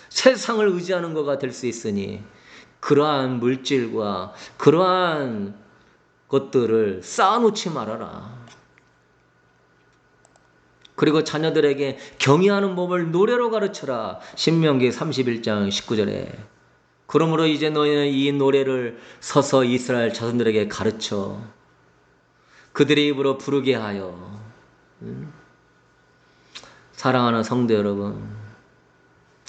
[SPEAKER 1] 세상을 의지하는 것가 될 수 있으니 그러한 물질과 그러한 것들을 쌓아놓지 말아라. 그리고 자녀들에게 경외하는 법을 노래로 가르쳐라. 신명기 31장 19절에 그러므로 이제 너희는 이 노래를 서서 이스라엘 자손들에게 가르쳐 그들의 입으로 부르게 하여. 사랑하는 성도 여러분,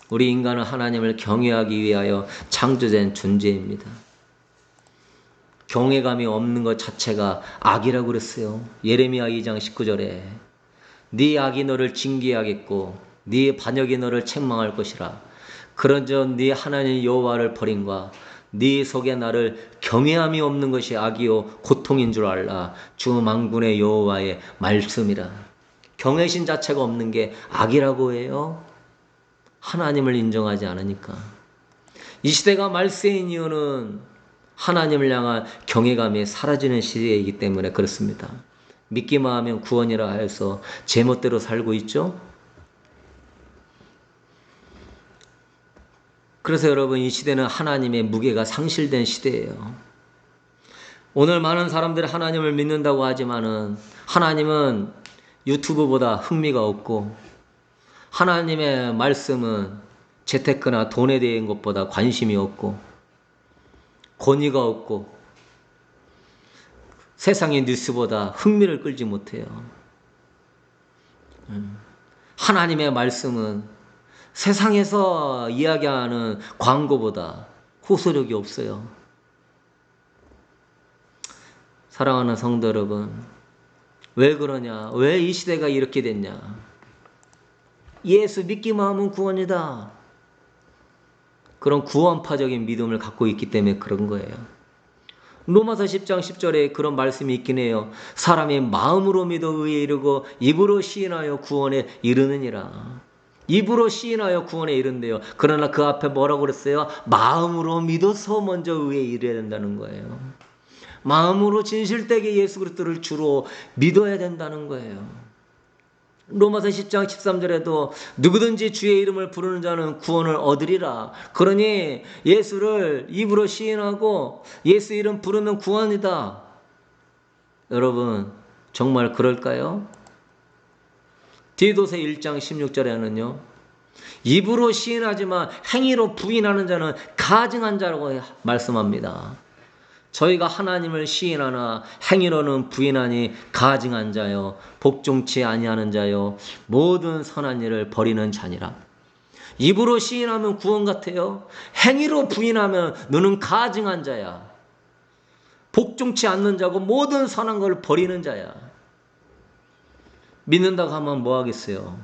[SPEAKER 1] 우리 인간은 하나님을 경외하기 위하여 창조된 존재입니다. 경외감이 없는 것 자체가 악이라고 그랬어요. 예레미야 2장 19절에 네 악이 너를 징계하겠고 네 반역이 너를 책망할 것이라. 그런즉 네 하나님 여호와를 버림과 네 속에 나를 경외함이 없는 것이 악이요 고통인 줄 알라. 주 만군의 여호와의 말씀이라. 경외심 자체가 없는 게 악이라고 해요. 하나님을 인정하지 않으니까. 이 시대가 말세인 이유는 하나님을 향한 경외감이 사라지는 시대이기 때문에 그렇습니다. 믿기만 하면 구원이라 해서 제멋대로 살고 있죠. 그래서 여러분, 이 시대는 하나님의 무게가 상실된 시대예요. 오늘 많은 사람들이 하나님을 믿는다고 하지만은 하나님은 유튜브보다 흥미가 없고, 하나님의 말씀은 재테크나 돈에 대한 것보다 관심이 없고, 권위가 없고, 세상의 뉴스보다 흥미를 끌지 못해요. 하나님의 말씀은 세상에서 이야기하는 광고보다 호소력이 없어요. 사랑하는 성도 여러분, 왜 그러냐? 왜 이 시대가 이렇게 됐냐? 예수 믿기만 하면 구원이다. 그런 구원파적인 믿음을 갖고 있기 때문에 그런 거예요. 로마서 10장 10절에 그런 말씀이 있긴 해요. 사람이 마음으로 믿어 의에 이르고 입으로 시인하여 구원에 이르느니라. 입으로 시인하여 구원에 이른대요. 그러나 그 앞에 뭐라고 그랬어요? 마음으로 믿어서 먼저 의에 이르야 된다는 거예요. 마음으로 진실되게 예수 그리스도를 주로 믿어야 된다는 거예요. 로마서 10장 13절에도 누구든지 주의 이름을 부르는 자는 구원을 얻으리라. 그러니 예수를 입으로 시인하고 예수 이름 부르면 구원이다. 여러분, 정말 그럴까요? 디도서 1장 16절에는요. 입으로 시인하지만 행위로 부인하는 자는 가증한 자라고 말씀합니다. 저희가 하나님을 시인하나 행위로는 부인하니 가증한 자요 복종치 아니하는 자요 모든 선한 일을 버리는 자니라. 입으로 시인하면 구원 같아요. 행위로 부인하면 너는 가증한 자야. 복종치 않는 자고 모든 선한 걸 버리는 자야. 믿는다고 하면 뭐 하겠어요?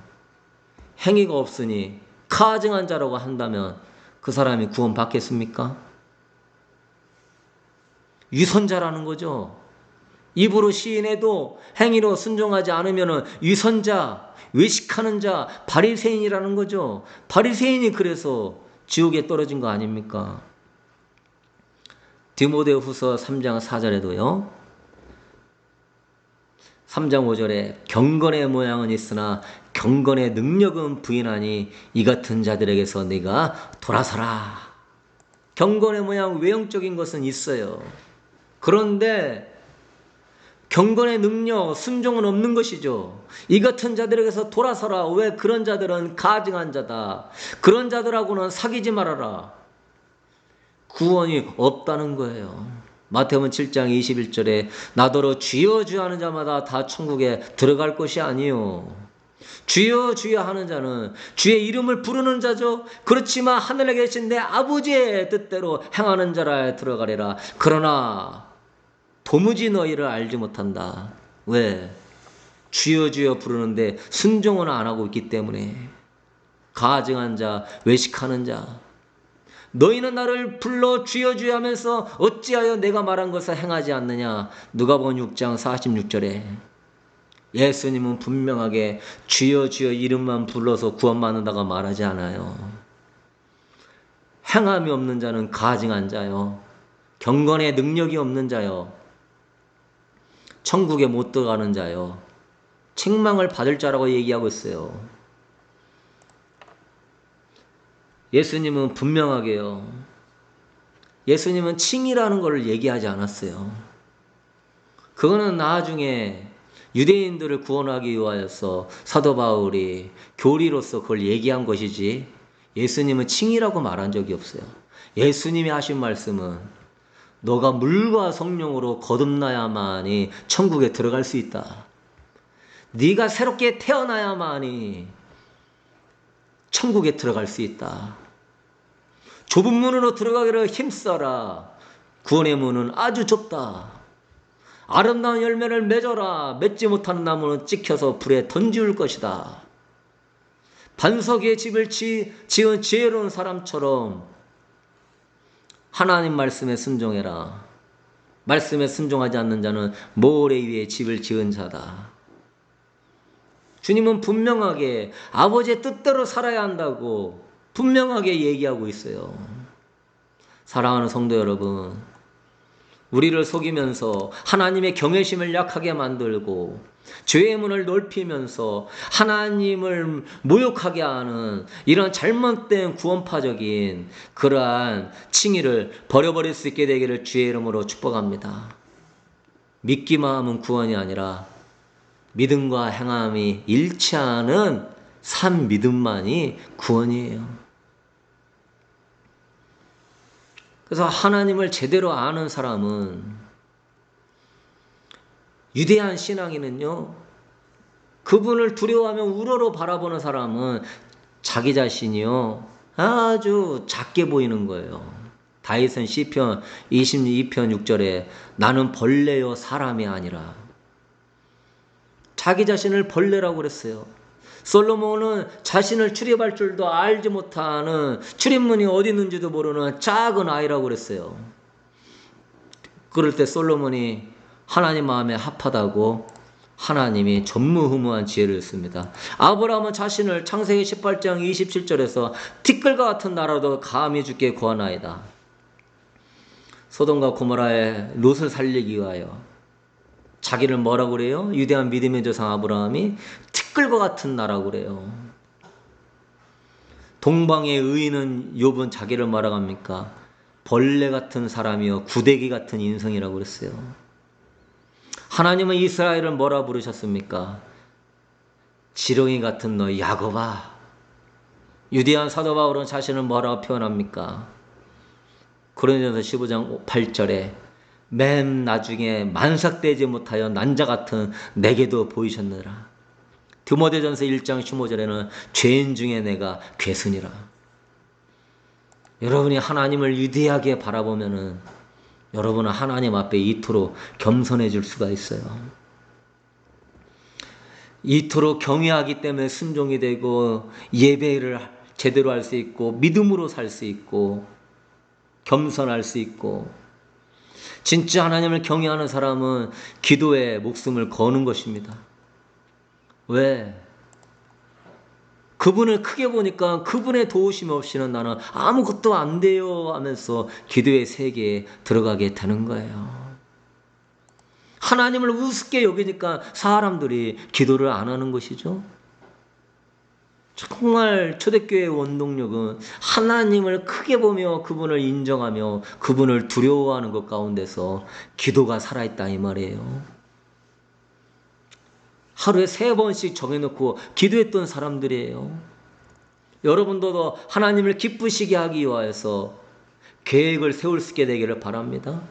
[SPEAKER 1] 행위가 없으니 가증한 자라고 한다면 그 사람이 구원 받겠습니까? 위선자라는 거죠. 입으로 시인해도 행위로 순종하지 않으면 위선자, 외식하는 자, 바리새인이라는 거죠. 바리새인이 그래서 지옥에 떨어진 거 아닙니까? 디모데후서 3장 4절에도요. 3장 5절에 경건의 모양은 있으나 경건의 능력은 부인하니 이 같은 자들에게서 네가 돌아서라. 경건의 모양, 외형적인 것은 있어요. 그런데 경건의 능력, 순종은 없는 것이죠. 이 같은 자들에게서 돌아서라. 왜? 그런 자들은 가증한 자다. 그런 자들하고는 사귀지 말아라. 구원이 없다는 거예요. 마태복음 7장 21절에 나더러 주여 주여 하는 자마다 다 천국에 들어갈 것이 아니요. 주여 주여 하는 자는 주의 이름을 부르는 자죠. 그렇지만 하늘에 계신 내 아버지의 뜻대로 행하는 자라 들어가리라. 그러나 도무지 너희를 알지 못한다. 왜? 주여 주여 부르는데 순종은 안 하고 있기 때문에. 가증한 자, 외식하는 자. 너희는 나를 불러 주여 주여 하면서 어찌하여 내가 말한 것을 행하지 않느냐. 누가복음 6장 46절에 예수님은 분명하게 주여 주여 이름만 불러서 구원받는다고 말하지 않아요. 행함이 없는 자는 가증한 자요. 경건의 능력이 없는 자요. 천국에 못 들어가는 자요. 책망을 받을 자라고 얘기하고 있어요. 예수님은 분명하게요. 예수님은 칭이라는 걸 얘기하지 않았어요. 그거는 나중에 유대인들을 구원하기 위하여서 사도 바울이 교리로서 그걸 얘기한 것이지 예수님은 칭이라고 말한 적이 없어요. 예수님이 하신 말씀은 너가 물과 성령으로 거듭나야만이 천국에 들어갈 수 있다. 네가 새롭게 태어나야만이 천국에 들어갈 수 있다. 좁은 문으로 들어가기를 힘써라. 구원의 문은 아주 좁다. 아름다운 열매를 맺어라. 맺지 못하는 나무는 찍혀서 불에 던지울 것이다. 반석 위에 집을 지은 지혜로운 사람처럼 하나님 말씀에 순종해라. 말씀에 순종하지 않는 자는 모래 위에 집을 지은 자다. 주님은 분명하게 아버지의 뜻대로 살아야 한다고 분명하게 얘기하고 있어요. 사랑하는 성도 여러분, 우리를 속이면서 하나님의 경외심을 약하게 만들고 죄의 문을 넓히면서 하나님을 모욕하게 하는 이런 잘못된 구원파적인 그러한 칭의를 버려버릴 수 있게 되기를 주의 이름으로 축복합니다. 믿기만 하면 구원이 아니라 믿음과 행함이 일치하는 산 믿음만이 구원이에요. 그래서 하나님을 제대로 아는 사람은, 위대한 신앙인은요, 그분을 두려워하며 우러러 바라보는 사람은 자기 자신이요 아주 작게 보이는 거예요. 다윗은 시편 22편 6절에 나는 벌레요 사람이 아니라, 자기 자신을 벌레라고 그랬어요. 솔로몬은 자신을 출입할 줄도 알지 못하는, 출입문이 어디 있는지도 모르는 작은 아이라고 그랬어요. 그럴 때 솔로몬이 하나님 마음에 합하다고 하나님이 전무후무한 지혜를 씁니다. 아브라함은 자신을 창세기 18장 27절에서 티끌과 같은 나라도 감히 주께 구하나이다. 소돔과 고모라의 롯을 살리기 위하여 자기를 뭐라고 그래요? 위대한 믿음의 조상 아브라함이 티끌과 같은 나라고 그래요. 동방의 의인은 욥은 자기를 뭐라고 합니까? 벌레 같은 사람이요 구데기 같은 인성이라고 그랬어요. 하나님은 이스라엘을 뭐라 부르셨습니까? 지렁이 같은 너 야곱아. 유대한 사도 바울은 자신을 뭐라고 표현합니까? 고린도전서 15장 8절에 맨 나중에 만삭되지 못하여 난자 같은 내게도 보이셨느라. 디모데전서 1장 15절에는 죄인 중에 내가 괴순이라. 여러분이 하나님을 위대하게 바라보면은 여러분은 하나님 앞에 이토록 겸손해질 수가 있어요. 이토록 경외하기 때문에 순종이 되고 예배를 제대로 할 수 있고 믿음으로 살 수 있고 겸손할 수 있고, 진짜 하나님을 경외하는 사람은 기도에 목숨을 거는 것입니다. 왜? 그분을 크게 보니까 그분의 도우심 없이는 나는 아무것도 안 돼요 하면서 기도의 세계에 들어가게 되는 거예요. 하나님을 우습게 여기니까 사람들이 기도를 안 하는 것이죠. 정말 초대교회의 원동력은 하나님을 크게 보며 그분을 인정하며 그분을 두려워하는 것 가운데서 기도가 살아있다 이 말이에요. 하루에 3번씩 정해놓고 기도했던 사람들이에요. 여러분도 하나님을 기쁘시게 하기 위해서 계획을 세울 수 있게 되기를 바랍니다.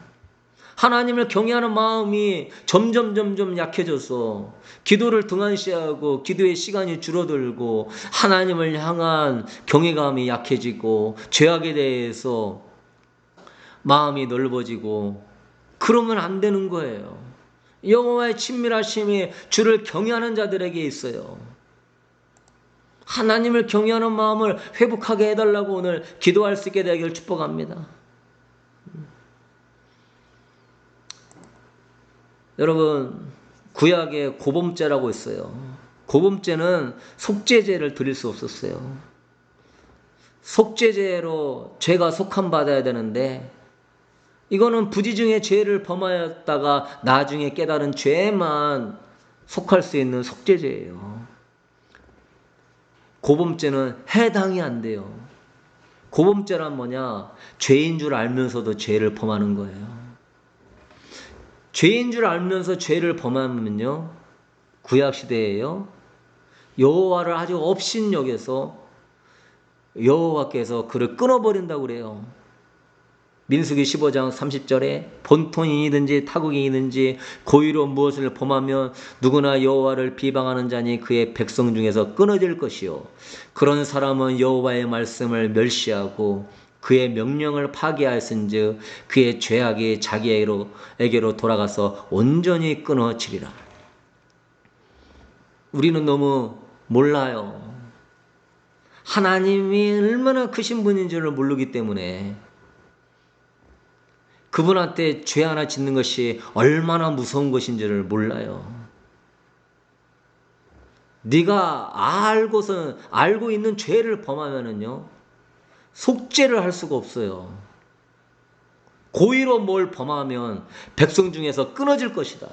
[SPEAKER 1] 하나님을 경외하는 마음이 점점 약해져서 기도를 등한시하고 기도의 시간이 줄어들고 하나님을 향한 경외감이 약해지고 죄악에 대해서 마음이 넓어지고 그러면 안 되는 거예요. 여호와의 친밀하심이 주를 경외하는 자들에게 있어요. 하나님을 경외하는 마음을 회복하게 해달라고 오늘 기도할 수 있게 되기를 축복합니다. 여러분, 구약에 고범죄라고 있어요. 고범죄는 속죄제를 드릴 수 없었어요. 속죄제로 죄가 속함 받아야 되는데 이거는 부지중에 죄를 범하였다가 나중에 깨달은 죄만 속할 수 있는 속죄제예요. 고범죄는 해당이 안 돼요. 고범죄란 뭐냐? 죄인 줄 알면서도 죄를 범하는 거예요. 죄인 줄 알면서 죄를 범하면요, 구약시대에요, 여호와를 아주 업신여겨서 여호와께서 그를 끊어버린다고 그래요. 민수기 15장 30절에 본토인이든지 타국인이든지 고의로 무엇을 범하면 누구나 여호와를 비방하는 자니 그의 백성 중에서 끊어질 것이요, 그런 사람은 여호와의 말씀을 멸시하고 그의 명령을 파기하였은즉 그의 죄악이 자기에게로 돌아가서 온전히 끊어지리라. 우리는 너무 몰라요. 하나님이 얼마나 크신 분인 줄을 모르기 때문에 그분한테 죄 하나 짓는 것이 얼마나 무서운 것인지를 몰라요. 네가 알고 있는 죄를 범하면은요, 속죄를 할 수가 없어요. 고의로 뭘 범하면 백성 중에서 끊어질 것이다.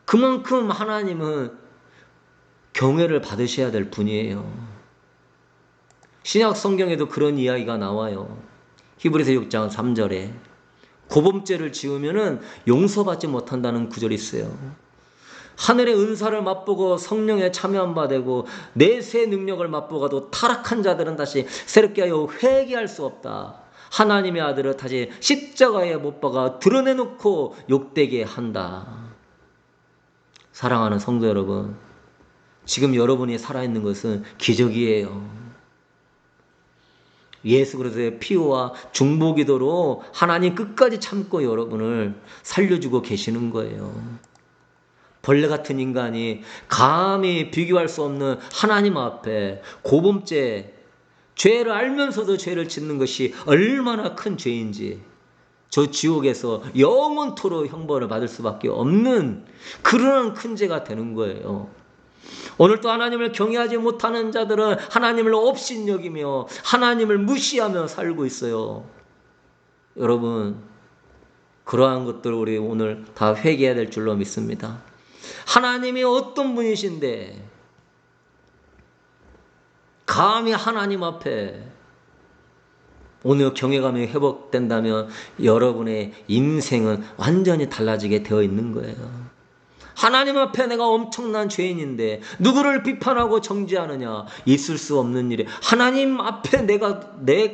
[SPEAKER 1] 그만큼 하나님은 경외를 받으셔야 될 분이에요. 신약 성경에도 그런 이야기가 나와요. 히브리서 6장 3절에 고범죄를 지으면은 용서받지 못한다는 구절이 있어요. 하늘의 은사를 맛보고 성령에 참여한 바 되고 내세 능력을 맛보고도 타락한 자들은 다시 새롭게 하여 회개할 수 없다. 하나님의 아들을 다시 십자가에 못 박아 드러내놓고 욕되게 한다. 사랑하는 성도 여러분, 지금 여러분이 살아있는 것은 기적이에요. 예수 그리스도의 피와 중보기도로 하나님 끝까지 참고 여러분을 살려주고 계시는 거예요. 벌레 같은 인간이 감히 비교할 수 없는 하나님 앞에 고범죄, 죄를 알면서도 죄를 짓는 것이 얼마나 큰 죄인지, 저 지옥에서 영원토록 형벌을 받을 수밖에 없는 그런 큰 죄가 되는 거예요. 오늘 또 하나님을 경외하지 못하는 자들은 하나님을 업신여기며 하나님을 무시하며 살고 있어요. 여러분, 그러한 것들 우리 오늘 다 회개해야 될 줄로 믿습니다. 하나님이 어떤 분이신데 감히 하나님 앞에 오늘 경외감이 회복된다면 여러분의 인생은 완전히 달라지게 되어 있는 거예요. 하나님 앞에 내가 엄청난 죄인인데 누구를 비판하고 정죄하느냐? 있을 수 없는 일이. 하나님 앞에 내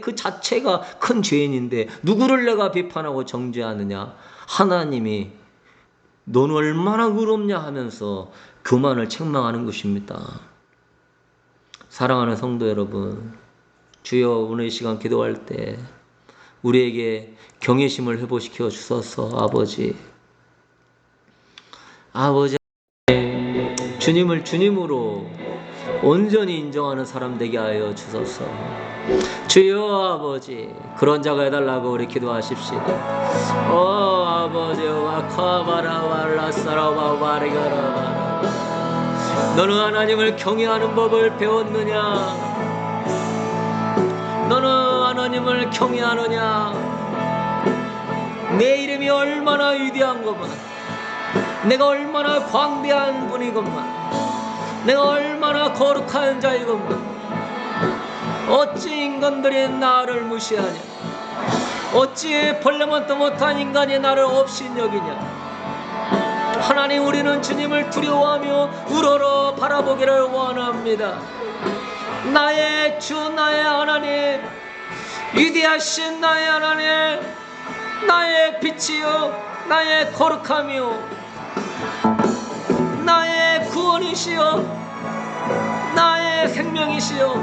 [SPEAKER 1] 그 자체가 큰 죄인인데 누구를 내가 비판하고 정죄하느냐? 하나님이 너는 얼마나 의롭냐 하면서 그만을 책망하는 것입니다. 사랑하는 성도 여러분, 주여 오늘 이 시간 기도할 때 우리에게 경외심을 회복시켜 주소서. 아버지 주님을 주님으로 온전히 인정하는 사람 되게 하여 주소서. 주여 아버지, 그런 자가 해달라고 우리 기도하십시다. 아버지 와카바라왈라사라와바리가라바라, 너는 하나님을 경외하는 법을 배웠느냐? 너는 하나님을 경외하느냐? 내 이름이 얼마나 위대한 것만, 내가 얼마나 광대한 분이건만, 내가 얼마나 거룩한 자이건만, 어찌 인간들이 나를 무시하냐? 어찌 벌레만도 못한 인간이 나를 업신여기냐? 하나님, 우리는 주님을 두려워하며 우러러 바라보기를 원합니다. 나의 주, 나의 하나님, 위대하신 나의 하나님, 나의 빛이요, 나의 거룩함이요, 나의 구원이시여, 나의 생명이시여,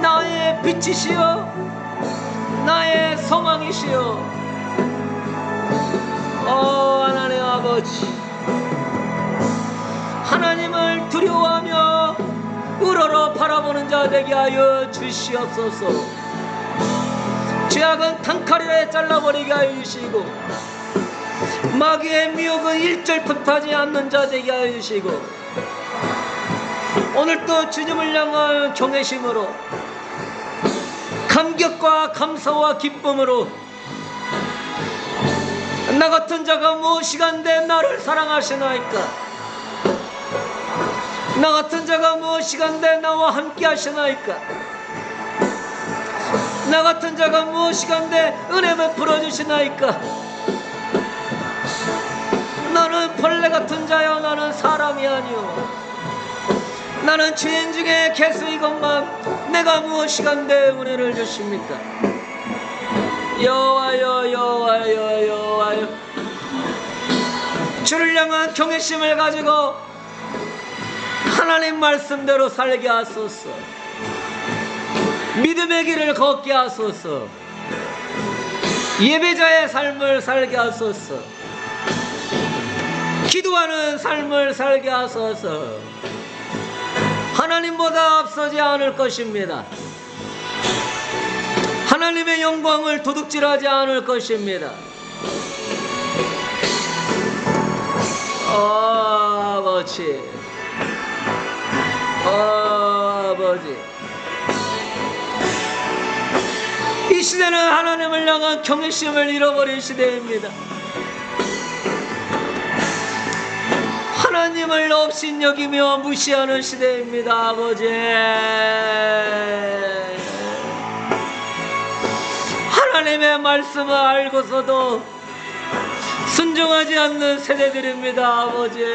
[SPEAKER 1] 나의 빛이시여, 나의 소망이시여. 하나님 아버지, 하나님을 두려워하며 우러러 바라보는 자 되게 하여 주시옵소서. 죄악은 단칼에 잘라버리게 하여 주시고 마귀의 미혹은 일절품 타지 않는 자 되게 하여 주시고, 오늘도 주님을 향한 경외심으로, 감격과 감사와 기쁨으로, 나 같은 자가 무엇이간데 나를 사랑하시나이까? 나 같은 자가 무엇이간데 나와 함께 하시나이까? 나 같은 자가 무엇이간데 은혜 베풀어 주시나이까? 나는 벌레 같은 자여, 나는 사람이 아니오, 나는 죄인 중에 개수이건만 내가 무엇이간데 은혜를 주십니까? 여호와여, 여호와여, 여호와여, 주를 향한 경외심을 가지고 하나님 말씀대로 살게 하소서. 믿음의 길을 걷게 하소서. 예배자의 삶을 살게 하소서. 기도하는 삶을 살게 하소서. 하나님보다 앞서지 않을 것입니다. 하나님의 영광을 도둑질하지 않을 것입니다. 아버지, 아버지, 이 시대는 하나님을 향한 경외심을 잃어버린 시대입니다. 하나님을 업신여기며 무시하는 시대입니다. 아버지, 하나님의 말씀을 알고서도 순종하지 않는 세대들입니다. 아버지,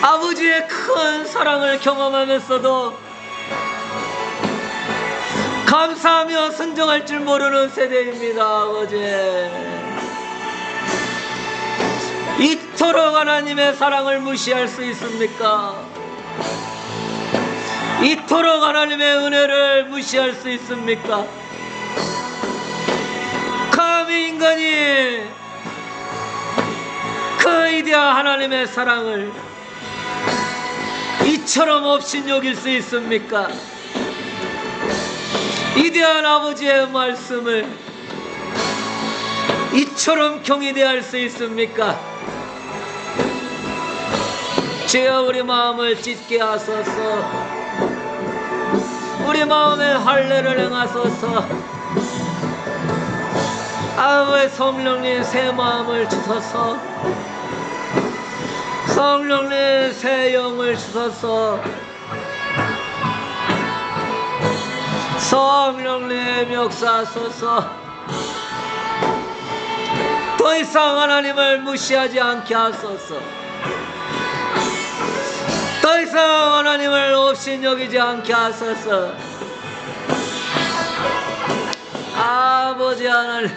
[SPEAKER 1] 아버지의 큰 사랑을 경험하면서도 감사하며 순종할 줄 모르는 세대입니다. 아버지, 이토록 하나님의 사랑을 무시할 수 있습니까? 이토록 하나님의 은혜를 무시할 수 있습니까? 감히 인간이 그 위대한 하나님의 사랑을 이처럼 업신여길 수 있습니까? 위대한 아버지의 말씀을 이처럼 경이대할 수 있습니까? 주여, 우리 마음을 찢게 하소서. 우리 마음에 할례를 행하소서. 아버지, 성령님 새 마음을 주소서. 성령님 새 영을 주소서. 성령님 역사하소서. 더 이상 하나님을 무시하지 않게 하소서. 더 이상 하나님을 업신여기지 않게 하소서. 아버지 하나님,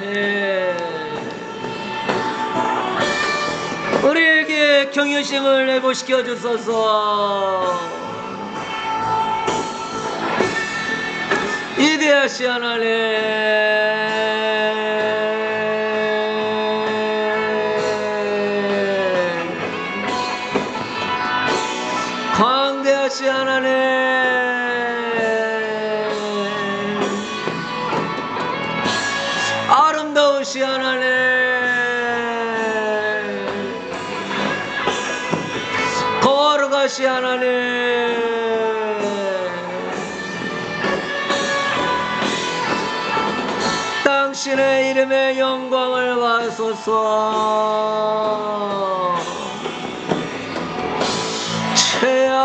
[SPEAKER 1] 우리에게 경외심을 회복시켜 주소서. 위대하신 하나님, 광대하신 하나님, 아름다우신 하나님, 거룩하신 하나님, 당신의 이름에 영광을 받소서. 주여,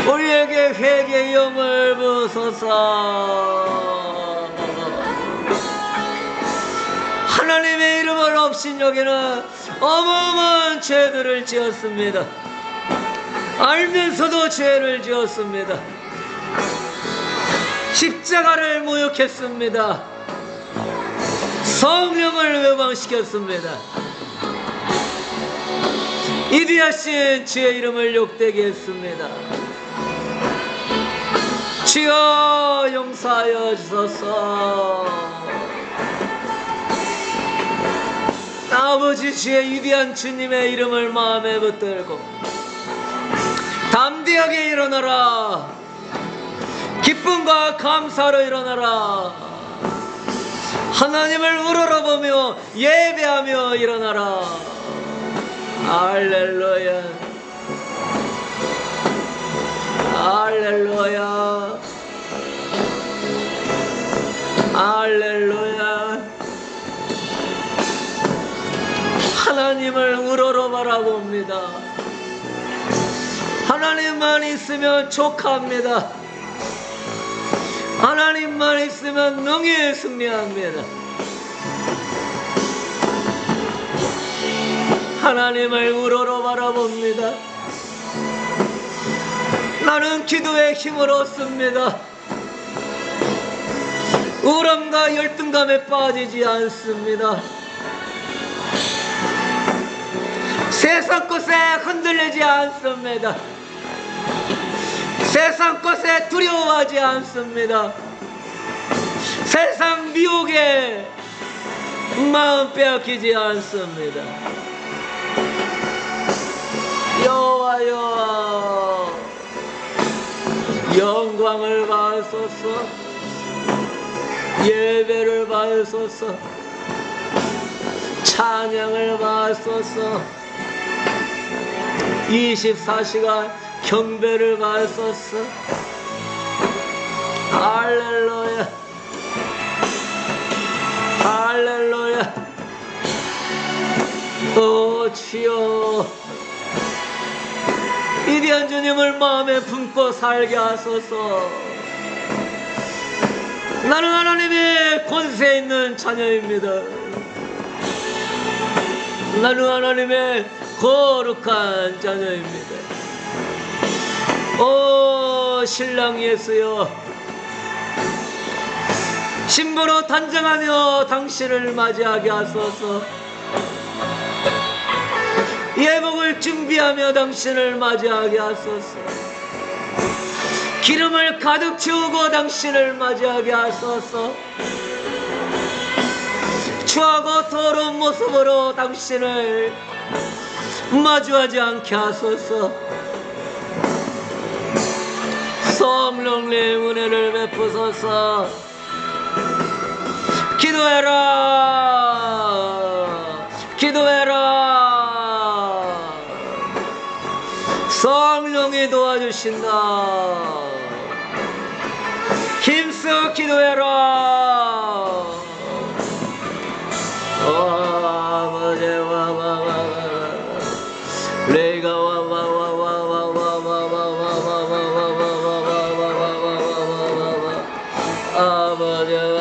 [SPEAKER 1] 우리에게 회개의 영을 부으소서. 하나님의 이름을 업신여기는 어마어마한 죄들을 지었습니다. 알면서도 죄를 지었습니다. 십자가를 모욕했습니다. 성령을 외방시켰습니다. 이디하신 주의 이름을 욕되게 했습니다. 주여, 용서하여 주소서. 아버지, 주의 위대한 주님의 이름을 마음에 붙들고 담대하게 일어나라. 기쁨과 감사로 일어나라. 하나님을 우러러보며 예배하며 일어나라. 할렐루야, 할렐루야, 할렐루야. 하나님을 우러러 바라봅니다. 하나님만 있으면 족합니다. 하나님만 있으면 능히 승리합니다. 하나님을 우러러 바라봅니다. 나는 기도의 힘을 얻습니다. 우울함과 열등감에 빠지지 않습니다. 세상 것에 흔들리지 않습니다. 세상 것에 두려워하지 않습니다. 세상 미혹에 마음 빼앗기지 않습니다. 여호와여 영광을 받으소서. 예배를 받으소서. 찬양을 받으소서. 24시간 경배를 받으소서. 할렐루야 할렐루야. 오 주여 위대한 주님을 마음에 품고 살게 하소서. 나는 하나님의 권세 있는 자녀입니다. 나는 하나님의 거룩한 자녀입니다. 오 신랑 예수여 신부로 단장하며 당신을 맞이하게 하소서. 예복을 준비하며 당신을 맞이하게 하소서. 기름을 가득 채우고 당신을 맞이하게 하소서. 추하고 더러운 모습으로 당신을 마주하지 않게 하소서. 성령님 은혜를 베푸소서. 기도해라 기도해라. 성령이 도와주신다. 힘써 기도해라. 아버지 내가 아버지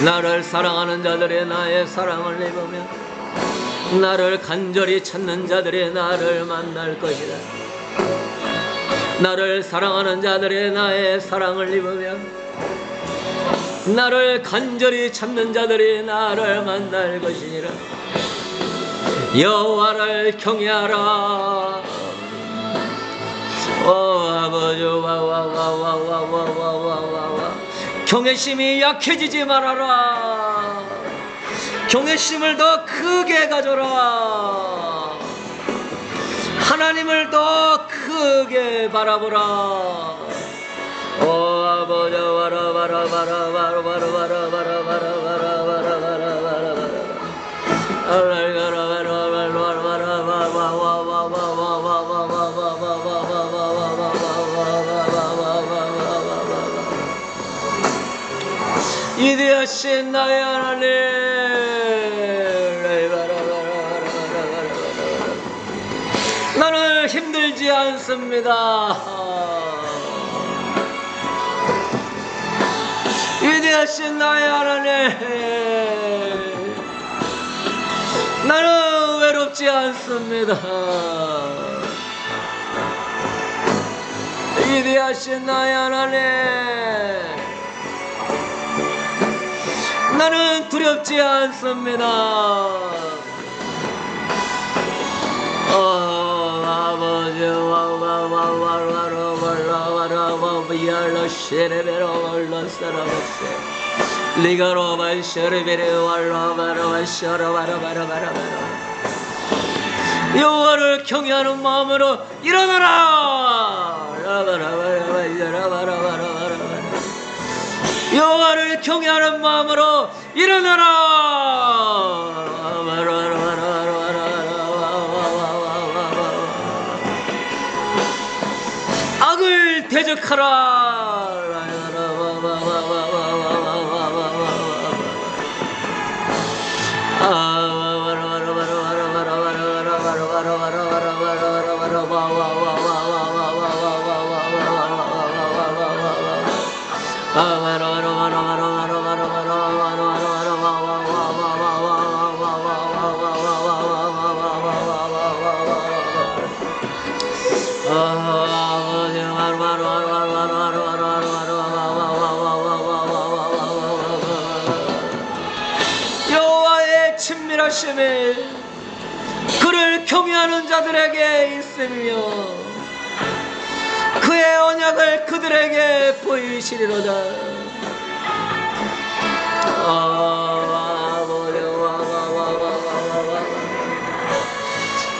[SPEAKER 1] 나를 사랑하는 자들의 나의 사랑을 입으며 나를 간절히 찾는 자들의 나를 만날 것이다. 나를 사랑하는 자들의 나의 사랑을 입으며 나를 간절히 찾는 자들이 나를 만날 것이니라. 여호와를 경외하라. 아버지 경외심이 약해지지 말아라. 경외심을 더 크게 가져라. 하나님을 더 크게 바라보라. 아버지 위대하신 나의 하나님 나는 힘들지 않습니다. 위대하신 나의 하나님 나는 외롭지 않습니다. 위대하신 나의 하나님 나는 두렵지 않습니다. 아버지 여호와를 경외하는 마음으로 일어나라. 여호와를 경외하는 마음으로 일어나라. 악을 대적하라. 여호와의 친밀하심이 그를 경외하는 자들에게 있으며 그의 언약을 그들에게 보이시리로다.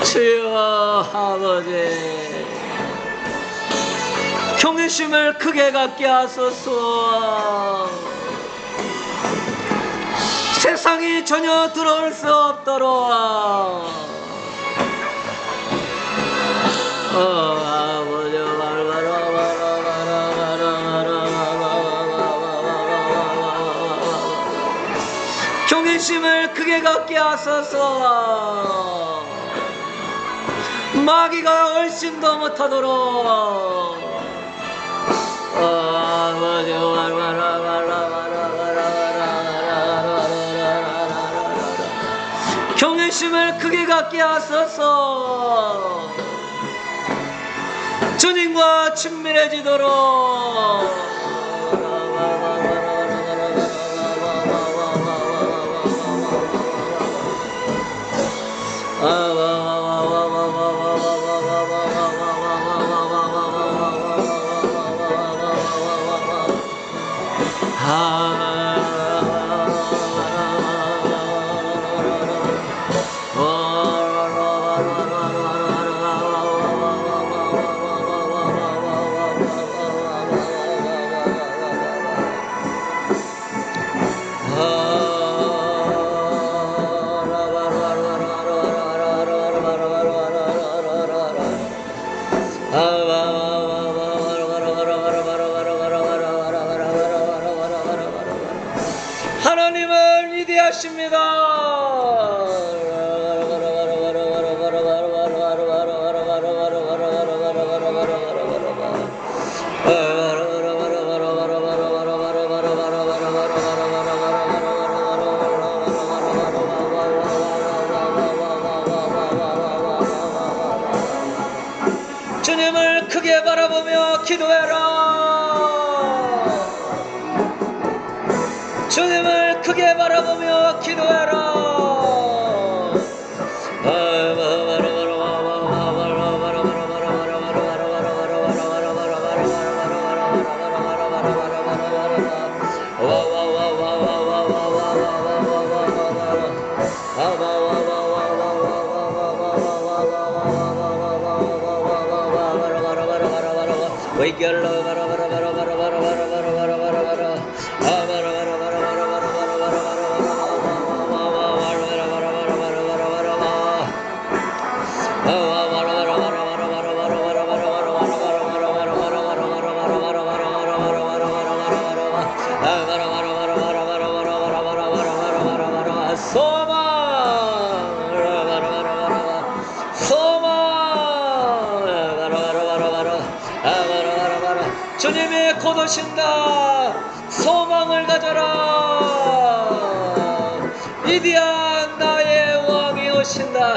[SPEAKER 1] 주여 아버지, 경외심을 크게 갖게 하소서. 세상이 전혀 들어올 수 없도록 아버지, 경외심을 크게 갖게 하소서. 마귀가 얼씬도 못하도록 아버지, 경외심을 크게 갖게 하소서. 주님과 친밀해지도록 하나님은 위대하십니다. 주님을 크게 바라보며 기도해라. 주님을 크게 바라보며 기도해라. 주님이 곧 오신다. 소망을 가져라. 위대한 나의 왕이 오신다.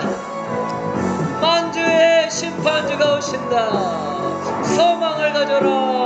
[SPEAKER 1] 만주의 심판주가 오신다. 소망을 가져라.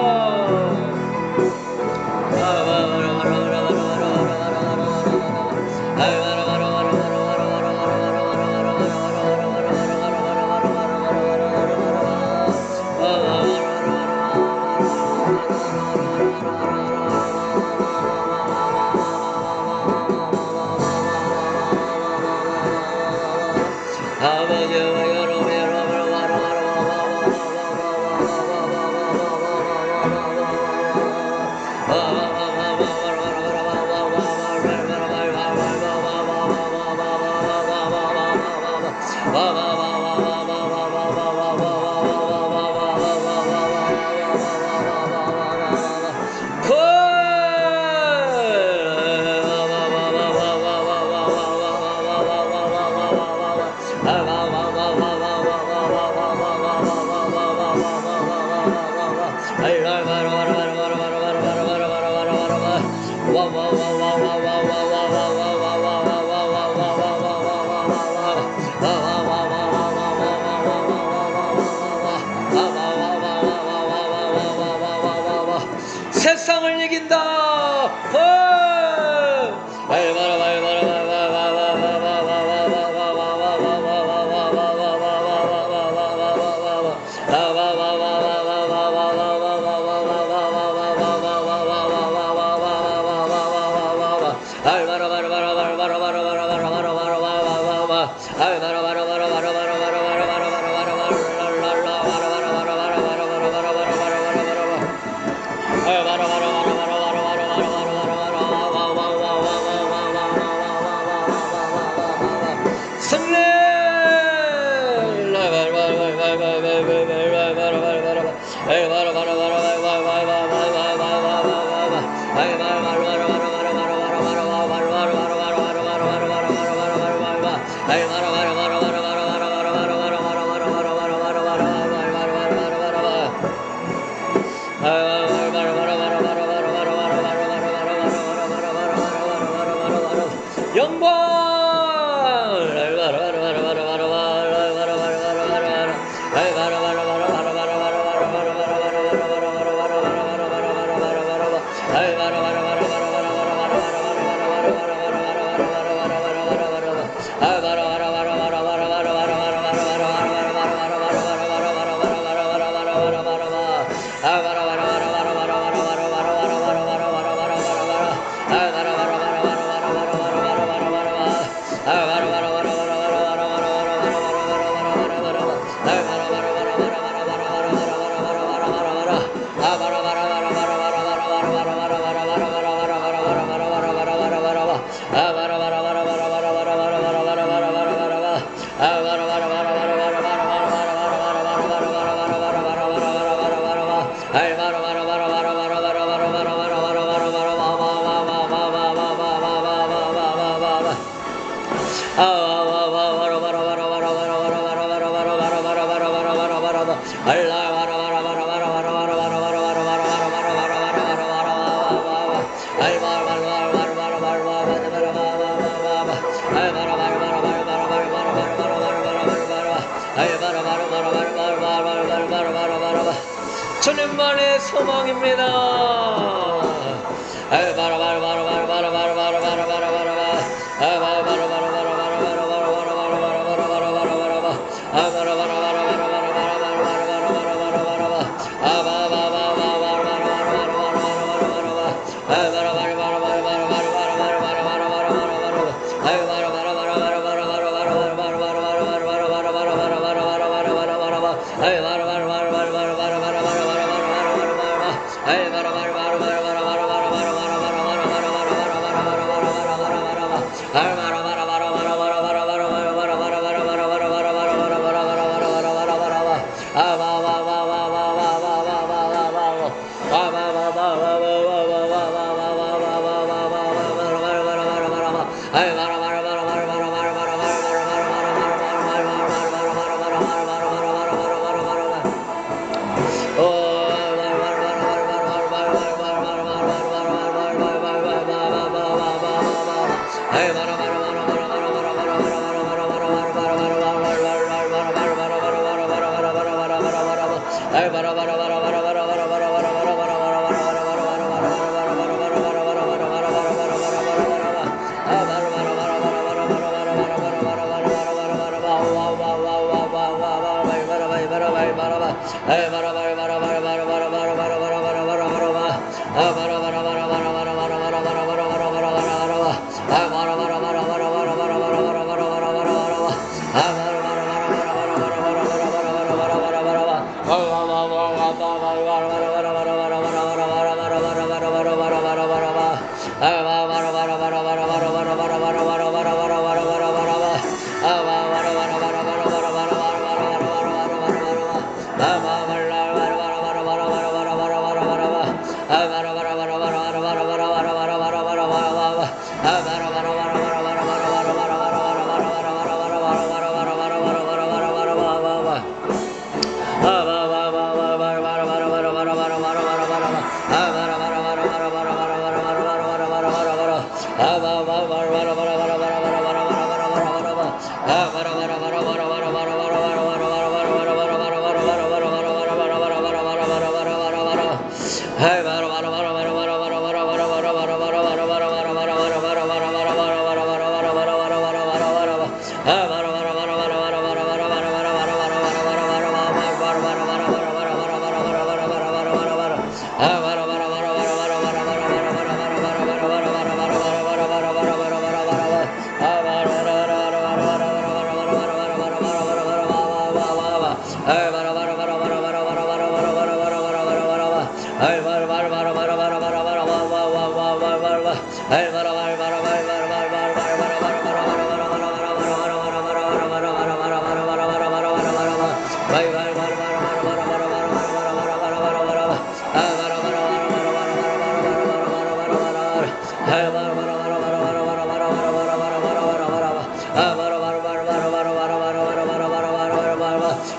[SPEAKER 1] 주님만의 소망입니다.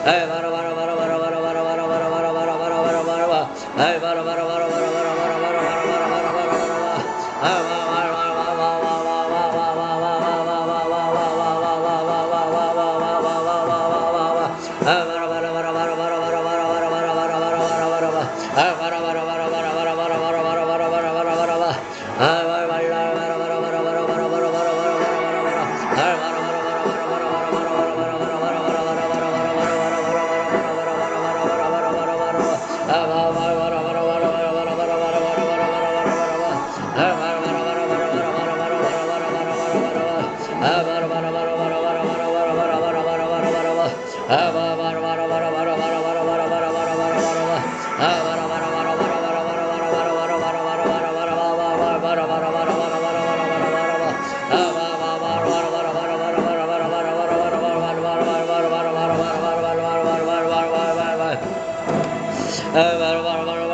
[SPEAKER 1] 아이 바라 바라 바라 바라 바라 바라 바라 바라 바라 바라 바라 바라 바라 바 아이 바라 바라 바라 바라 바라 바라 바라 바라 바라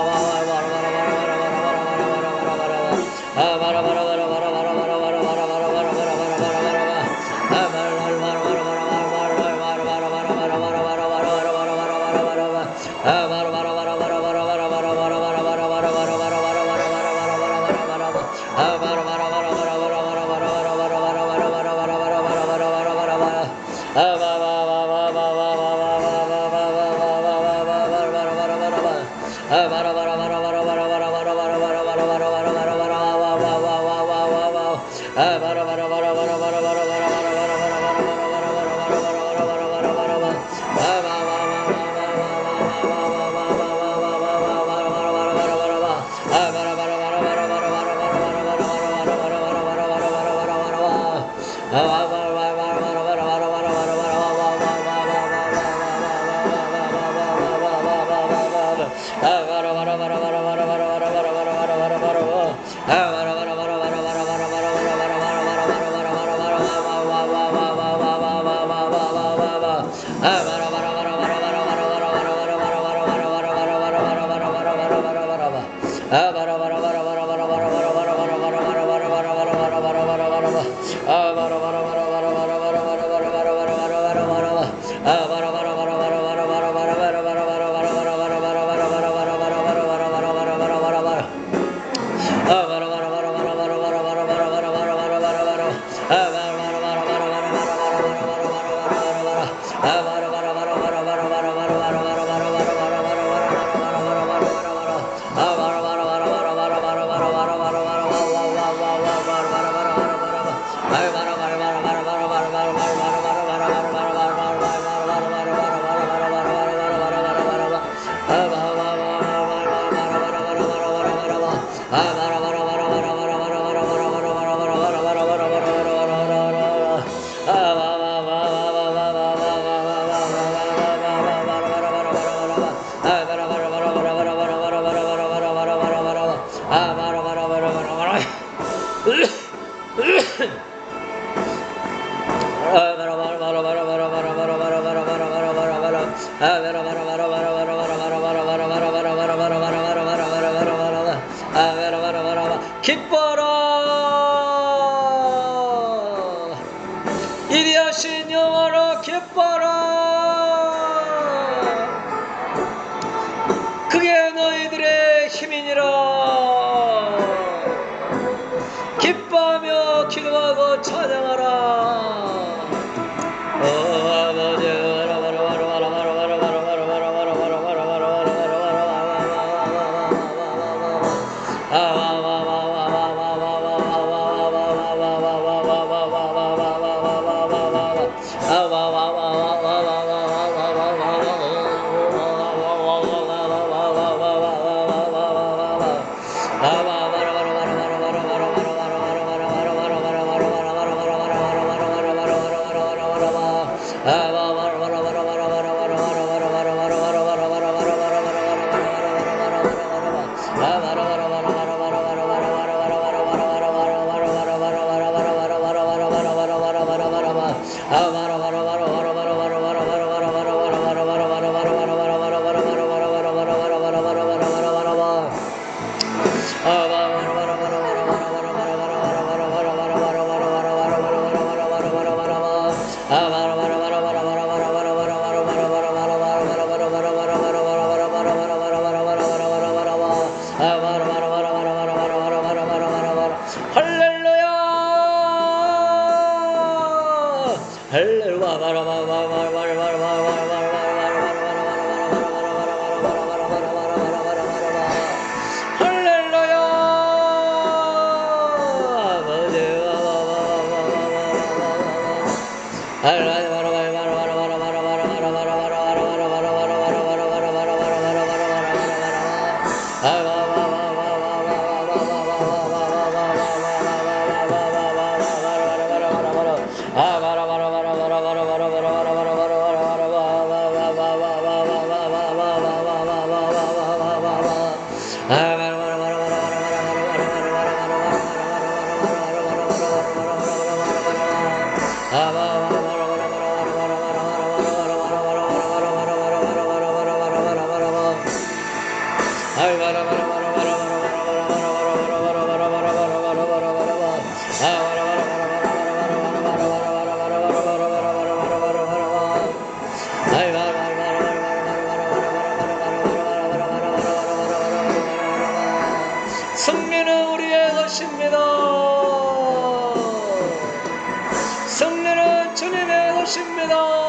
[SPEAKER 1] 바라 바라 바라 아이 기뻐라 이리 하신 여호와라 기뻐라 그게 너희들의 힘이니라 기뻐하며 기도하고 찬양하라 Ah, 승리는 우리의 것입니다. 승리는 주님의 것입니다.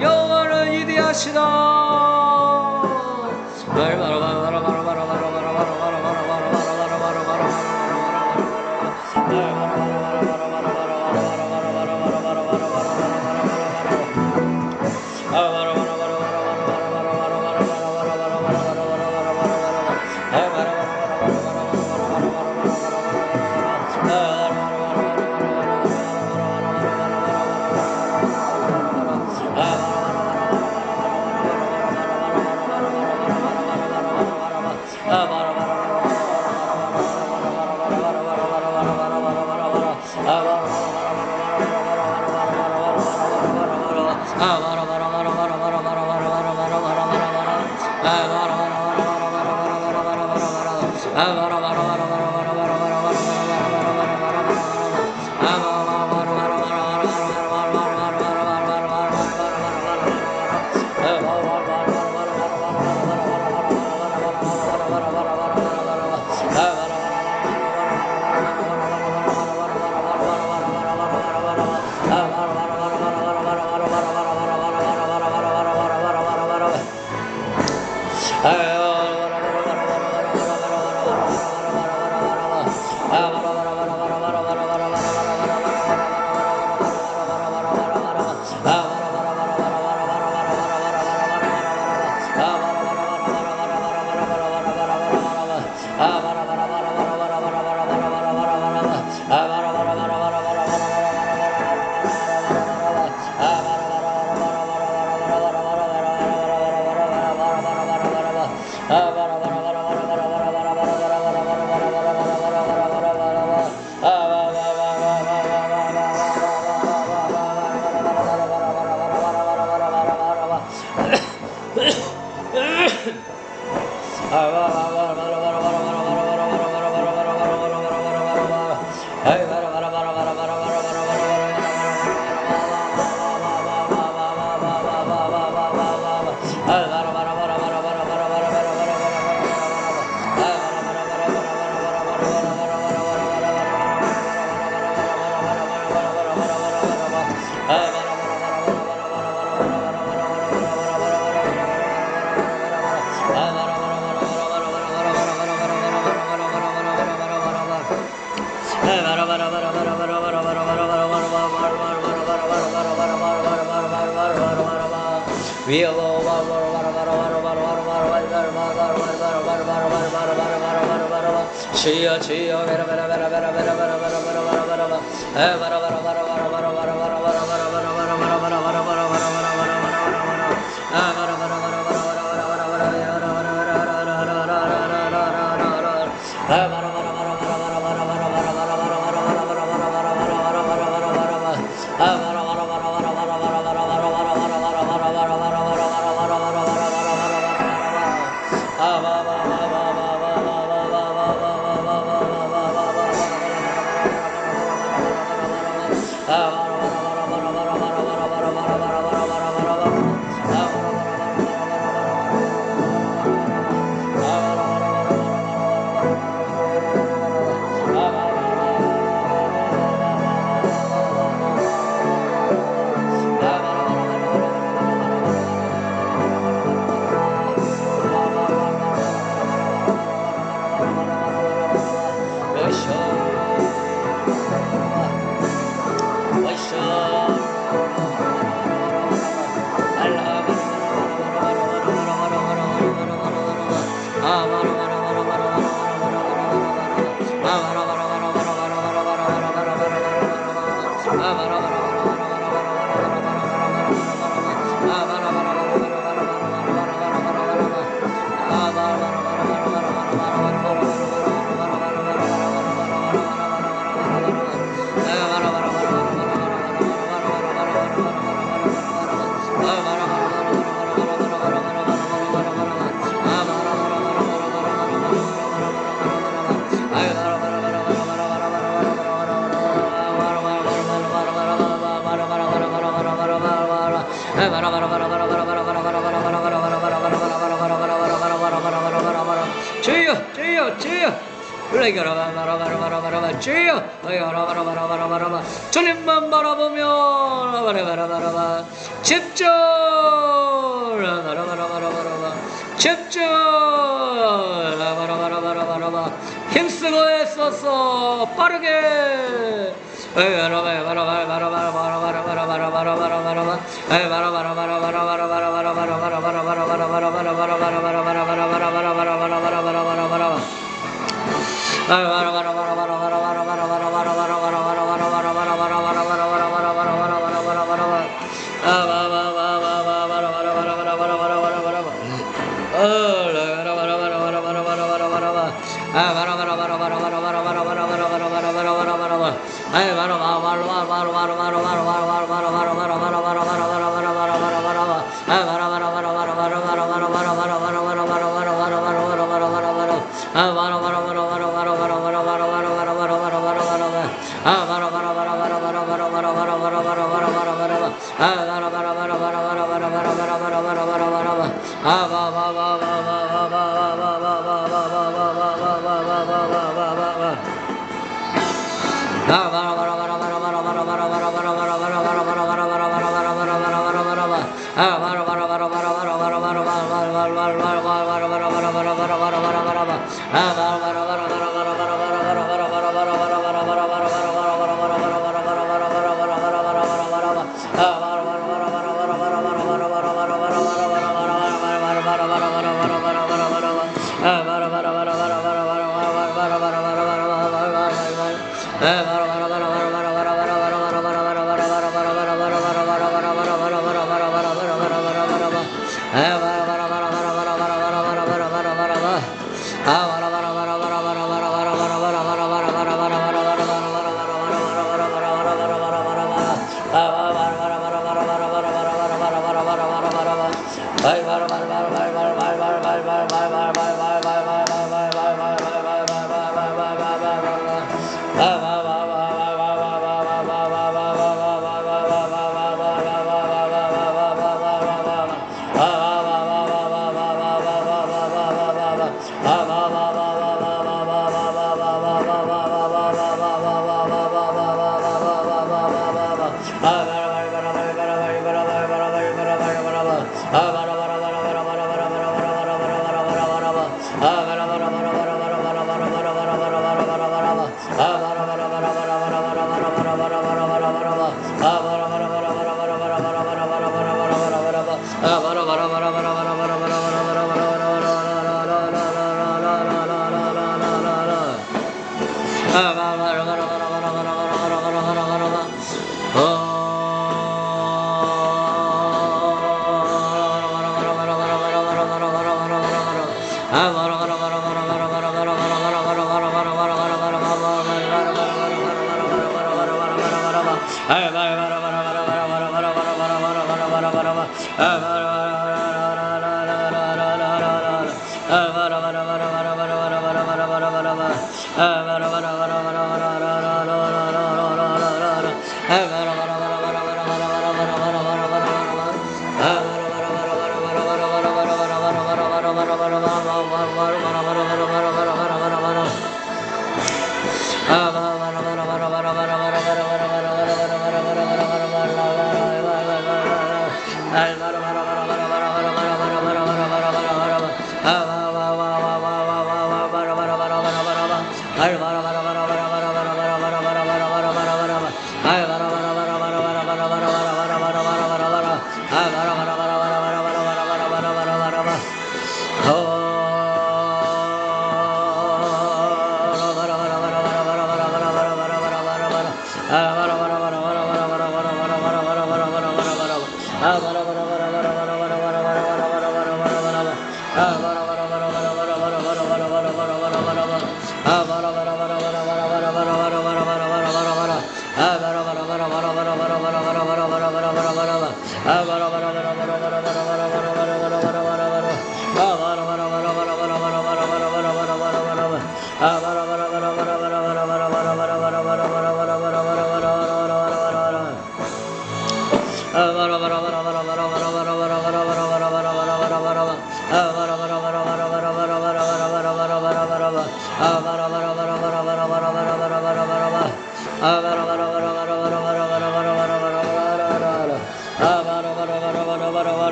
[SPEAKER 1] 영원은 이대하시다. Chia chia vera vera vera vera vera vera vera vera vera vera vera vera vera vera 주님만 바라보며 집중 집중 힘쓰고 애써서 빠르게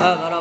[SPEAKER 2] Ah,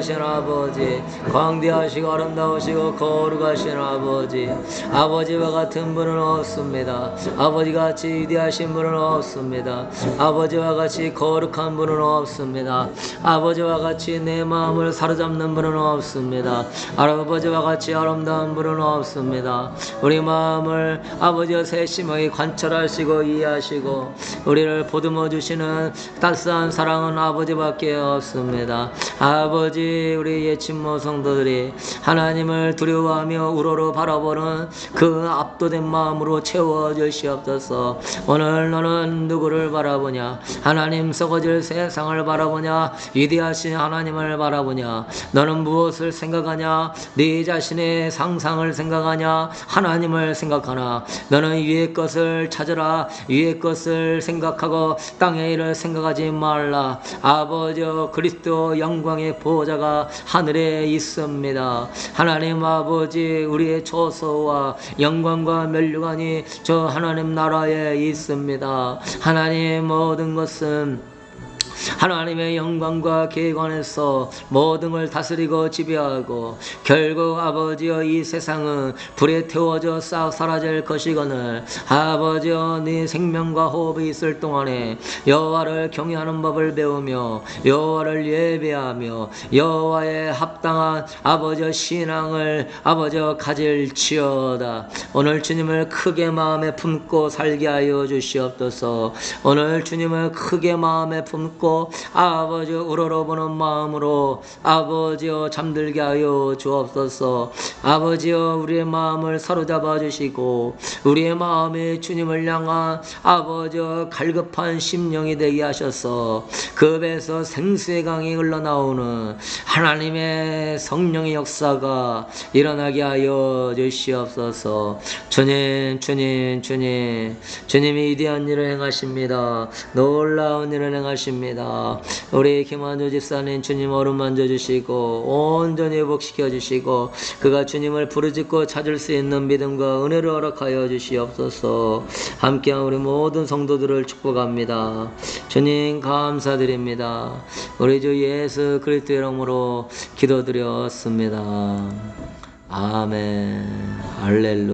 [SPEAKER 1] 위대하신 아버지, 광대하시고 아름다우시고 거룩하신 아버지, 아버지와 같은 분은 없습니다. 아버지같이 위대하신 분은 없습니다. 아버지와 같이 거룩한 분은 없습니다. 아버지와 같이 내 마음을 사로잡는 분은 없습니다. 아버지와 같이 아름다운 분은 없습니다. 우리 마음을 아버지가 세심하게 관찰하시고 이해하시고 우리를 보듬어 주시는 따스한 사랑은 아버지밖에 없습니다. 아버지, 우리 친모 성도들이 하나님을 두려워하며 우러러 바라보는 그 압도된 마음으로 채워 주시옵소서. 오늘 너는 누구를 바라보냐? 하나님 썩어질 세상을 바라보냐? 위대하신 하나님을 바라보냐? 너는 무엇을 생각하냐? 네 자신의 상상을 생각하냐? 하나님을 생각하나? 너는 위의 것을 찾으라. 위의 것을 생각하고 땅의 일을 생각하지 말라. 아버지여, 그리스도 영광의 보호자가 하늘에 있습니다. 하나님 아버지, 우리의 초소와 영광과 면류관이 저 하나님 나라에 있습니다. 하나님, 모든 것은 하나님의 영광과 계관에서 모든 걸 다스리고 지배하고 결국 아버지여, 이 세상은 불에 태워져 싹 사라질 것이거늘 아버지여, 네 생명과 호흡이 있을 동안에 여호와를 경외하는 법을 배우며 여호와를 예배하며 여호와의 합당한 아버지여 신앙을 아버지여 가질지어다. 오늘 주님을 크게 마음에 품고 살게 하여 주시옵소서. 오늘 주님을 크게 마음에 품고 아버지여, 우러러보는 마음으로 아버지여 잠들게 하여 주옵소서. 아버지여, 우리의 마음을 사로잡아 주시고 우리의 마음에 주님을 향한 아버지여 갈급한 심령이 되게 하셔서 그 배에서 생수의 강이 흘러나오는 하나님의 성령의 역사가 일어나게 하여 주시옵소서. 주님, 주님, 주님, 주님이 위대한 일을 행하십니다. 놀라운 일을 행하십니다. 우리 김한주 집사님, 주님 어루만져 주시고 온전히 회복시켜 주시고 그가 주님을 부르짖고 찾을 수 있는 믿음과 은혜를 허락하여 주시옵소서. 함께한 우리 모든 성도들을 축복합니다. 주님 감사드립니다. 우리 주 예수 그리스도의 이름으로 기도드렸습니다. 아멘. 할렐루야.